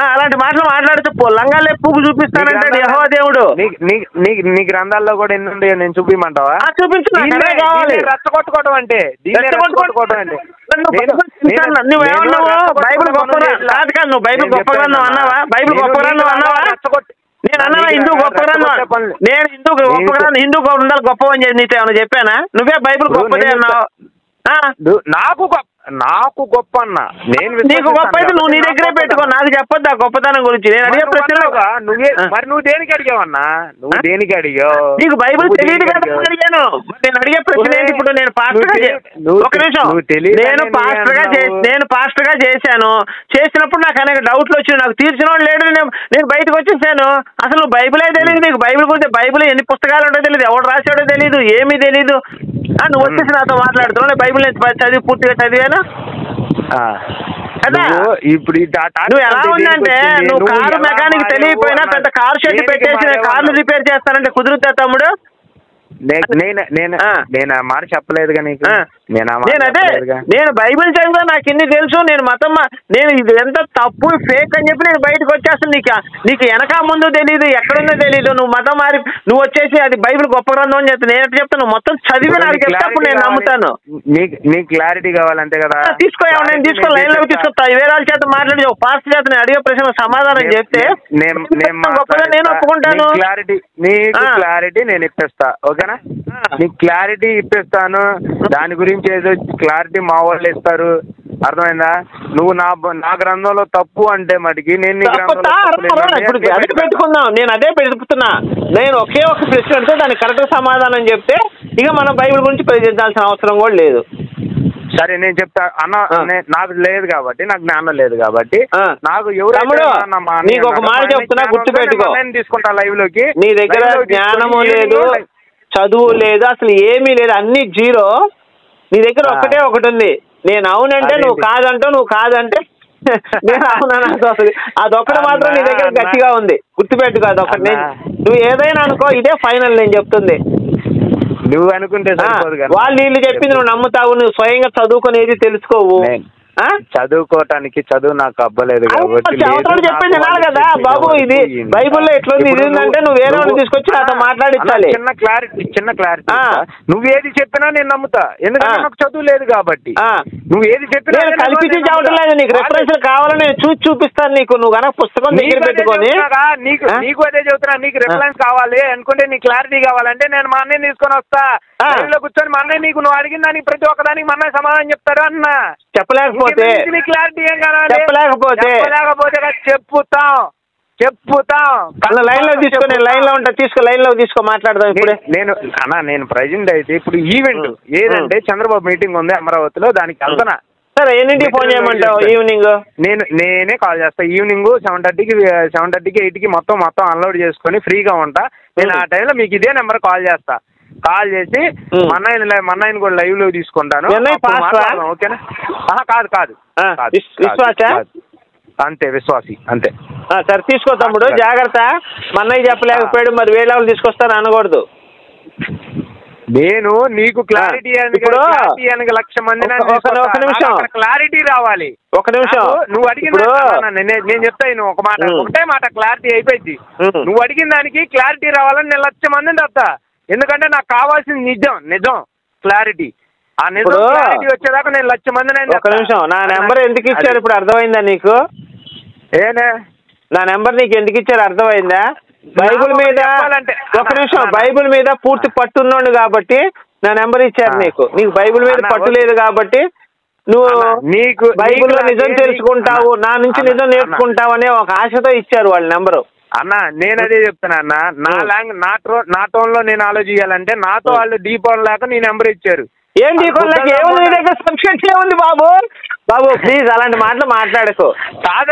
అలాంటి మాటలు మాట్లాడితే లంగాలే పువ్వు చూపిస్తానంటాడు యెహోవా దేవుడు. నీ గ్రంథాల్లో కూడా ఎన్ని ఉన్నాయో నేను చూపించమంటావా? చూపించు. రెచ్చగొట్టుకోవడం అంటే నువ్వేమన్నావు? బైబిల్ గొప్ప కాదు కాదు, నువ్వు బైబిల్ గొప్ప గ్రంథం అన్నావా? బైబిల్ గొప్ప గ్రంథం అన్నావా? నేను అన్నా హిందూ గొప్ప గ్రంథం, నేను హిందూ గ్రంథాలు గొప్పవని నీతో ఏమైనా చెప్పానా? నువ్వే బైబిల్ గొప్పదే అన్నావు. నాకు గొప్ప అన్న, నేను నీకు గొప్ప అయితే నువ్వు నీ దగ్గరే పెట్టుకో, నాకు చెప్పొద్దు ఆ గొప్పతనం గురించి. నేను అడిగే ప్రశ్నలు మరి నువ్వు దేనికి అడిగావన్నా? నువ్వు దేనికి అడిగావు? నీకు బైబిల్ తెలియదు కదా అడిగాను. నేను అడిగే ప్రశ్న ఏంటి? ఇప్పుడు నేను పాస్టర్ గా ఒక నిమిషం, నేను పాస్టర్ గా చేశాను. చేసినప్పుడు నాకు అనేక డౌట్లు వచ్చి నాకు తీర్చిన వాడు లేడు. నేను బయటకు వచ్చేసాను. అసలు నువ్వు బైబిలే తెలియదు, నీకు బైబిల్ గురించి బైబిల్ ఎన్ని పుస్తకాలు ఉంటాయో తెలియదు, ఎవడు రాశాడో తెలియదు, ఏమీ తెలీదు. నువ్వు వచ్చేసి నాతో మాట్లాడుతున్నావు. నేను బైబిల్ చదివి పూర్తిగా చదివాను. ఇప్పుడు నువ్వు ఎలా ఉందంటే, నువ్వు కారు మెకానిక్ తెలియకపోయినా పెద్ద కారు షెడ్ పెట్టేసి కార్లు రిపేర్ చేస్తానంటే కుదురుతా తమ్ముడు? నేను మాట చెప్పలేదు కానీ నేను బైబిల్ చదివా, నాకు ఇన్ని తెలుసు. నేను నేను ఇది ఎంత తప్పు ఫేక్ అని చెప్పి నేను బయటకు వచ్చేస్తాను. నీకు వెనక ముందు తెలియదు, ఎక్కడుందో తెలియదు. నువ్వు మతం మారి నువ్వు వచ్చేసి అది బైబిల్ గొప్ప గ్రంథం అని చెప్తాను. నేను చెప్తాను నువ్వు మొత్తం చదివి నాకు చెప్తే అప్పుడు నేను నమ్ముతాను. నీకు క్లారిటీ కావాలంతే కదా, నేను తీసుకో లైన్ లోకి తీసుకొస్తా. వేరే వాళ్ళ చేత మాట్లాడి ఒక పాస్టర్ చేత నేను అడిగే ప్రశ్న సమాధానం చెప్తే గొప్పగా నేను ఒప్పుకుంటాను. క్లారిటీ నేను ఇప్పిస్తా, ఓకేనా? నీకు క్లారిటీ ఇప్పిస్తాను. దాని గురించి ఏదో క్లారిటీ మా వాళ్ళు ఇస్తారు, అర్థమైందా? నువ్వు నా గ్రంథంలో తప్పు అంటే మటుకి నేను పెట్టుకున్నావు. నేను అదే పెడుతున్నా. నేను ఒకే ఒక ప్రశ్న అంటే దానికి కరెక్ట్ సమాధానం చెప్తే ఇక మనం బైబిల్ గురించి ప్రశ్నించాల్సిన అవసరం కూడా లేదు. సరే నేను చెప్తా అన్న. నాకు లేదు కాబట్టి, నాకు జ్ఞానం లేదు కాబట్టి, నాకు నీకు ఒక మాట చెప్తున్నా, గుర్తుపెట్టుకో. తీసుకుంటా లైవ్ లోకి. నీ దగ్గర జ్ఞానము లేదు, చదువు లేదు, అసలు ఏమీ లేదు, అన్ని జీరో. నీ దగ్గర ఒకటి ఉంది. నేను అవునంటే నువ్వు కాదంటావు, నువ్వు కాదంటే నేను అవునా. అసలు అదొక్కటి మాత్రం నీ దగ్గర గట్టిగా ఉంది, గుర్తుపెట్టుకో. అదొకటి నువ్వు ఏదైనా అనుకో, ఇదే ఫైనల్ నేను చెప్తుంది. నువ్వు అనుకుంటే వాళ్ళు వీళ్ళు చెప్పింది నువ్వు నమ్ముతావు, నువ్వు స్వయంగా చదువుకునేది తెలుసుకోవు. చదువుకోవటానికి చదువు నాకు అవ్వలేదు కాబట్టి చెప్పింది కదా బాబు, ఇది బైబుల్లో ఎట్లుంది, ఇది ఉందంటే నువ్వు వేరే వాళ్ళు తీసుకొచ్చి నాతో మాట్లాడించాలి. చిన్న క్లారిటీ నువ్వు ఏది చెప్పినా నేను నమ్ముతా, ఎందుకంటే నాకు చదువు లేదు కాబట్టి. నువ్వు ఏది చెప్పినా కల్పించి చెప్పడం లేదు. నీకు రెఫరెన్స్ కావాలని నేను చూపిస్తాను నీకు. నువ్వు కనుక పుస్తకం దగ్గర పెట్టుకొని నీకు అదే చెబుతున్నా. నీకు రెఫరెన్స్ కావాలి అనుకుంటే, నీకు క్లారిటీ కావాలంటే నేను మా అన్నయ్య తీసుకొని వస్తా. కూర్చొని మా అన్నయ్య నీకు నువ్వు అడిగిన దానికి ప్రతి ఒక్కదానికి మా అన్నయ్య సమాధానం చెప్తారు అన్న. చెప్పలేకపోతే క్లారిటీ ఏం కావాలి? చెప్పలేకపోతే చెప్పుతాం. లైన్ లో తీసుకొని లైన్ లో ఉంటా, తీసుకో లైన్ లో తీసుకో, మాట్లాడదాం ఇప్పుడే. నేను ప్రెజెంట్ అయితే ఇప్పుడు ఈవెంట్ ఏదంటే చంద్రబాబు మీటింగ్ ఉంది అమరావతిలో, దానికి వెళ్తున్నా. సరే ఎన్నింటికి ఫోన్ చేయమంటావు? ఈవినింగ్ నేనే కాల్ చేస్తా. ఈవినింగ్ 7:30కి 8కి మొత్తం అన్లోడ్ చేసుకొని ఫ్రీగా ఉంటా. నేను ఆ టైంలో మీకు ఇదే నెంబర్ కాల్ చేస్తా. కాల్ చేసి మన్నయ్యని కూడా లైవ్ లో తీసుకుంటాను, ఓకేనా? కాదు అంతే, విశ్వాసి అంతే. సరే తీసుకో తమ్ముడు, జాగ్రత్త. మన్నయ్య చెప్పలేకపోయాడు, మరి వేరే వాళ్ళు తీసుకొస్తాను అనకూడదు. నేను నీకు క్లారిటీ లక్ష మంది క్లారిటీ రావాలి. ఒక నిమిషం, నువ్వు అడిగిన నేను చెప్తాను ఒక మాట, ఒకటే మాట క్లారిటీ అయిపోయింది. నువ్వు అడిగిన దానికి క్లారిటీ రావాలని నేను 1,00,000 మందిని చెప్తా. ఎందుకంటే నాకు కావాల్సింది నిజం క్లారిటీ. ఆ నిజం క్లారిటీ వచ్చేదాకా నేను 1,00,000 మందిని. ఒక నిమిషం, నా నెంబర్ ఎందుకు ఇచ్చారు ఇప్పుడు అర్థమైందా నీకు? ఏనే నా నెంబర్ నీకు ఎందుకు ఇచ్చారు అర్థమైందా? బైబుల్ మీద ఒక నిమిషం, బైబుల్ మీద పూర్తి పట్టున్నాడు కాబట్టి నా నెంబర్ ఇచ్చారు నీకు. నీకు బైబుల్ మీద పట్టు లేదు కాబట్టి నువ్వు బైబుల్లో నిజం తెలుసుకుంటావు, నా నుంచి నిజం నేర్చుకుంటావు అనే ఒక ఆశతో ఇచ్చారు వాళ్ళ నెంబరు. అన్న నేను అదే చెప్తున్నా అన్న, నా టోన్ లో నేను ఆలోచించాలంటే నాతో వాళ్ళు డీపోన్ లేక నీ నెంబర్ ఇచ్చారు. ఏం డీపోన్ లేక ఏముంది నీ దగ్గర? సబ్స్క్రిప్షన్ ఏముంది బాబు? ప్లీజ్ అలాంటి మాటలు మాట్లాడకు. కాదు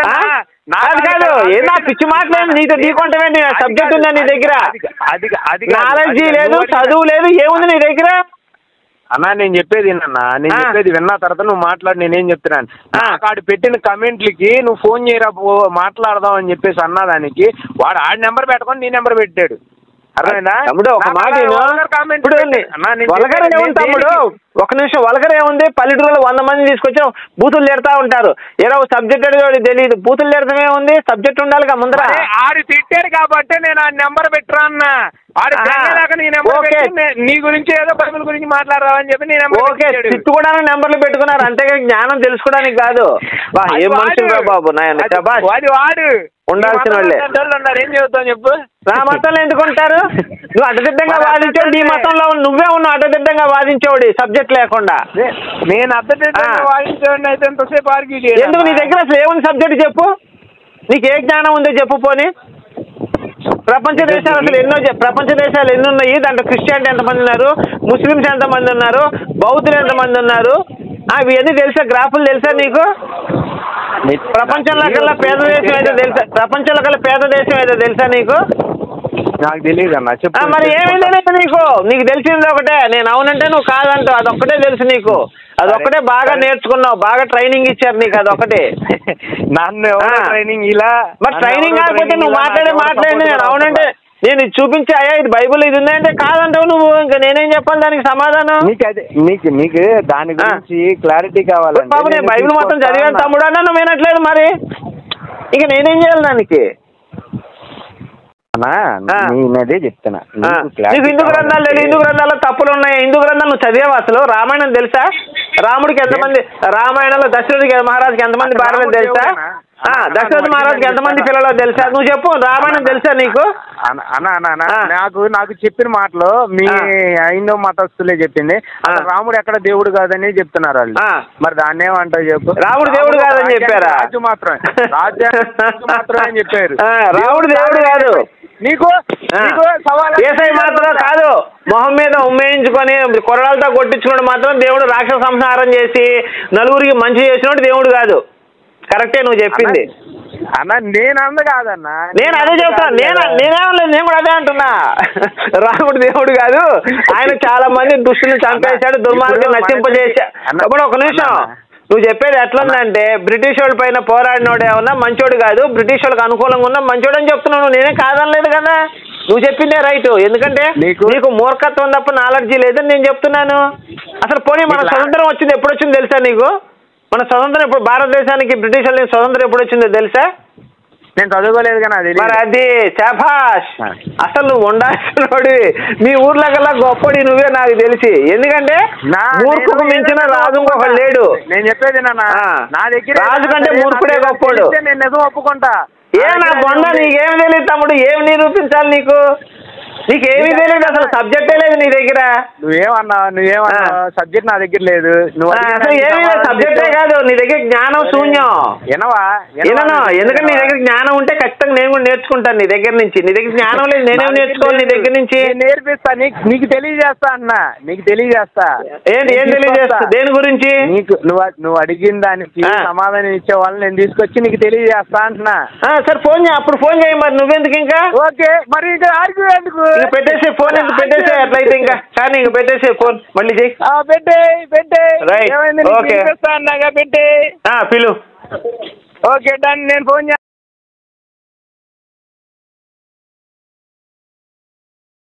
ఏనా పిచ్చి మాట్లాడి నీతో ఢీకొంటావేంటి? సబ్జెక్ట్ ఉందా నీ దగ్గర? నాలెడ్జీ లేదు, చదువు లేదు, ఏముంది నీ దగ్గర? అన్నా నేను చెప్పేది విన్నా తర్వాత నువ్వు మాట్లాడి. నేనేం చెప్తున్నాను, ఆడు పెట్టిన కమెంట్లకి నువ్వు ఫోన్ చేయరా మాట్లాడదాం అని చెప్పేసి అన్నదానికి వాడు ఆడి నెంబర్ పెట్టుకొని నీ నెంబర్ పెట్టాడు. అర్థమైందా తమ్ముడు? ఒక మాట తమ్ముడు, ఒక నిమిషం. వల్గర్ ఏముంది? పల్లెటూరులో 100 మంది తీసుకొచ్చి బూతులు తిడతా ఉంటారు. ఏదో సబ్జెక్ట్ అడిగి తెలియదు, బూతులు తిడతాం ఏముంది? సబ్జెక్ట్ ఉండాలి ముందర. ఆడు తిట్టాడు కాబట్టి నేను ఆ నెంబర్ పెట్టరా అన్న. నీ గురించి ఏదో బైబిల్ గురించి మాట్లాడరావని చెప్పి నేను తిట్టుకోవడానికి నెంబర్లు పెట్టుకున్నారు, అంతేగా జ్ఞానం తెలుసుకోవడానికి కాదు. ఏం మనుషులు బాబు నాయన. వాడు ఉండాల్సిన వాళ్ళే ఉన్నారు. ఏం చెబుతావు చెప్పు? నా మతంలో ఎందుకుంటారు? నువ్వు అడ్డదిడ్డంగా వాదించావు. నీ మతంలో నువ్వే ఉన్నావు అడ్డదిడ్డంగా వాదించేవాడి సబ్జెక్ట్ లేకుండా. నేను అడ్డదిడ్డంగా వాదించేవాడిని అయితే ఎంతసేపు ఆర్గ్యూ చేయాలి? ఎందుకు? నీ దగ్గర అసలు ఏముంది సబ్జెక్ట్ చెప్పు. నీకు ఏ జ్ఞానం ఉందో చెప్పు. పోనీ ప్రపంచ దేశాలు అసలు ప్రపంచ దేశాలు ఎన్ని ఉన్నాయి? దాంట్లో క్రిస్టియానిటీ ఎంతమంది ఉన్నారు, ముస్లిమ్స్ ఎంతమంది ఉన్నారు, బౌద్ధులు ఎంతమంది ఉన్నారు, ఇవన్నీ తెలుసా? గ్రాఫులు తెలుసా నీకు? ప్రపంచంలో కల్లా పేద దేశం ఏదో తెలుసా? ప్రపంచంలో కల్లా పేద దేశం ఏదో తెలుసా నీకు? నాకు తెలియదు అన్న. చెప్పు. మరి ఏమైంది నీకు? నీకు తెలిసింది ఒకటే, నేను అవునంటే నువ్వు కాదంటావు. అదొక్కటే తెలుసు నీకు. అదొక్కటే బాగా నేర్చుకున్నావు, బాగా ట్రైనింగ్ ఇచ్చారు నీకు. అదొక్కటే నన్ను ట్రైనింగ్ ఇలా. మరి ట్రైనింగ్ కాకపోతే నువ్వు మాట్లాడి నేను అవునంటే నేను చూపించి అయ్యా ఇది బైబుల్ ఇది ఉందంటే కాదంటావు నువ్వు. ఇంకా నేనేం చెప్పాలి దానికి సమాధానం? నీకు దాని గురించి క్లారిటీ కావాలి. బాబు నేను బైబిల్ మొత్తం చదివాను తమ్ముడు అన్నా, నువ్వు వినట్లేదు. మరి ఇక నేనేం చేయాలి దానికి? నేనదే చెప్తున్నా. నీకు హిందూ గ్రంథాలు తెలియదు. హిందూ గ్రంథాల్లో తప్పులు ఉన్నాయి. హిందూ గ్రంథాలు నువ్వు చదివావు అసలు? రామాయణం తెలుసా? రాముడికి ఎంతమంది, రామాయణంలో దశరథుడికి మహారాజుకి ఎంతమంది భార్యలు తెలుసా? దశరథ మహారాజుకి ఎంతమంది పిల్లలు తెలుసా? నువ్వు చెప్పు. రామాయణం తెలుసా నీకు? నాకు చెప్పిన మాటలు మీ హైందవ మతస్థులే చెప్పింది. రాముడు ఎక్కడ దేవుడు కాదని చెప్తున్నారు వాళ్ళు. మరి దాన్ని ఏమంటావు చెప్పు? రాముడు దేవుడు కాదని చెప్పారా? రాజు మాత్రమే అని చెప్పారు. రాముడు దేవుడు కాదు. నీకు ఏసై మాత్రం కాదు. మొహం మీద ఉమ్మేయించుకొని కొరడాలతో కొట్టించుకున్నాడు మాత్రం దేవుడు. రాక్షస సంహారం చేసి నలుగురికి మంచి చేసినట్టు దేవుడు కాదు. కరెక్టే నువ్వు చెప్పింది అన్న. నేను అంద కాదన్నా, నేను అదే చెప్తాను. నేనేమలేదు, నేను కూడా అదే అంటున్నా. రాముడు దేవుడు కాదు. ఆయన చాలా మంది దుష్టుని చంపేశాడు, దుర్మార్గం నశింపజేశాడు. అప్పుడు ఒక నిమిషం, నువ్వు చెప్పేది ఎట్లుందంటే బ్రిటిష్ వాళ్ళ పైన పోరాడినోడు ఏమన్నా మంచోడు కాదు, బ్రిటిష్ వాళ్ళకి అనుకూలంగా ఉన్నా మంచోడు అని చెప్తున్నావు. నేనే కాదనలేదు కదా. నువ్వు చెప్పిందే రైట్. ఎందుకంటే నీకు మూర్ఖత్వం తప్ప నాలెడ్జీ లేదని నేను చెప్తున్నాను. అసలు పోనీ మన స్వతంత్రం వచ్చింది ఎప్పుడు వచ్చింది తెలుసా నీకు? మన స్వతంత్రం ఎప్పుడు, భారతదేశానికి బ్రిటిష్ వాళ్ళ స్వతంత్రం ఎప్పుడు వచ్చిందో తెలుసా? నేను చదువుకోలేదు కానీ మరి అది శాబాష్. అసలు నువ్వు ఉండాల్సినోడి. మీ ఊర్లో కల్లా గొప్పడి నువ్వే నాకు తెలిసి. ఎందుకంటే మూర్ఖుకు మించిన రాజు ఇంకొకడు లేడు. నేను చెప్పేది నా దగ్గర రాజు కంటే మూర్ఖుడే గొప్పడు. నేను నిజం ఒప్పుకుంటా. నా బొంద నీకేమి తెలియదు తమ్ముడు. ఏమి నిరూపించాలి నీకు? నీకేమీ తెలియదు అసలు. సబ్జెక్టే లేదు నీ దగ్గర. నువ్వేమన్నా సబ్జెక్ట్ నా దగ్గర లేదు. అసలు ఏమీ లేదు. సబ్జెక్టే కాదు నీ దగ్గర జ్ఞానం శూన్యం. వినను. ఎందుకంటే నీ దగ్గర జ్ఞానం ఉంటే ఖచ్చితంగా నేను కూడా నేర్చుకుంటాను నీ దగ్గర నుంచి. నీ దగ్గర జ్ఞానం లేదు, నేనేం నేర్చుకోవాలి నీ దగ్గర నుంచి? నేర్పిస్తా. నీకు తెలియజేస్తా అన్న. నీకు తెలియజేస్తా. ఏం తెలియజేస్తా? దేని గురించి? నువ్వు అడిగిన దానికి సమాధానం ఇచ్చే వాళ్ళని నేను తీసుకొచ్చి నీకు తెలియజేస్తా అంటున్నా. సరే ఫోన్ చేయి. అప్పుడు ఫోన్ చేయి. మరి నువ్వెందుకు ఇంకా? ఓకే. మరి ఇంకా ఆర్గ్యూ ఎందుకు? పెట్టేసే ఫోన్. ఎందుకు పెట్టేసే? అట్లయితే ఇంకా కానీ ఇంక పెట్టేసే ఫోన్. మళ్ళీ చెయ్యి. పెట్టే రైట్. ఓకే అన్నాగా పెట్టే పిలు. Okay done. నేను ఫోన్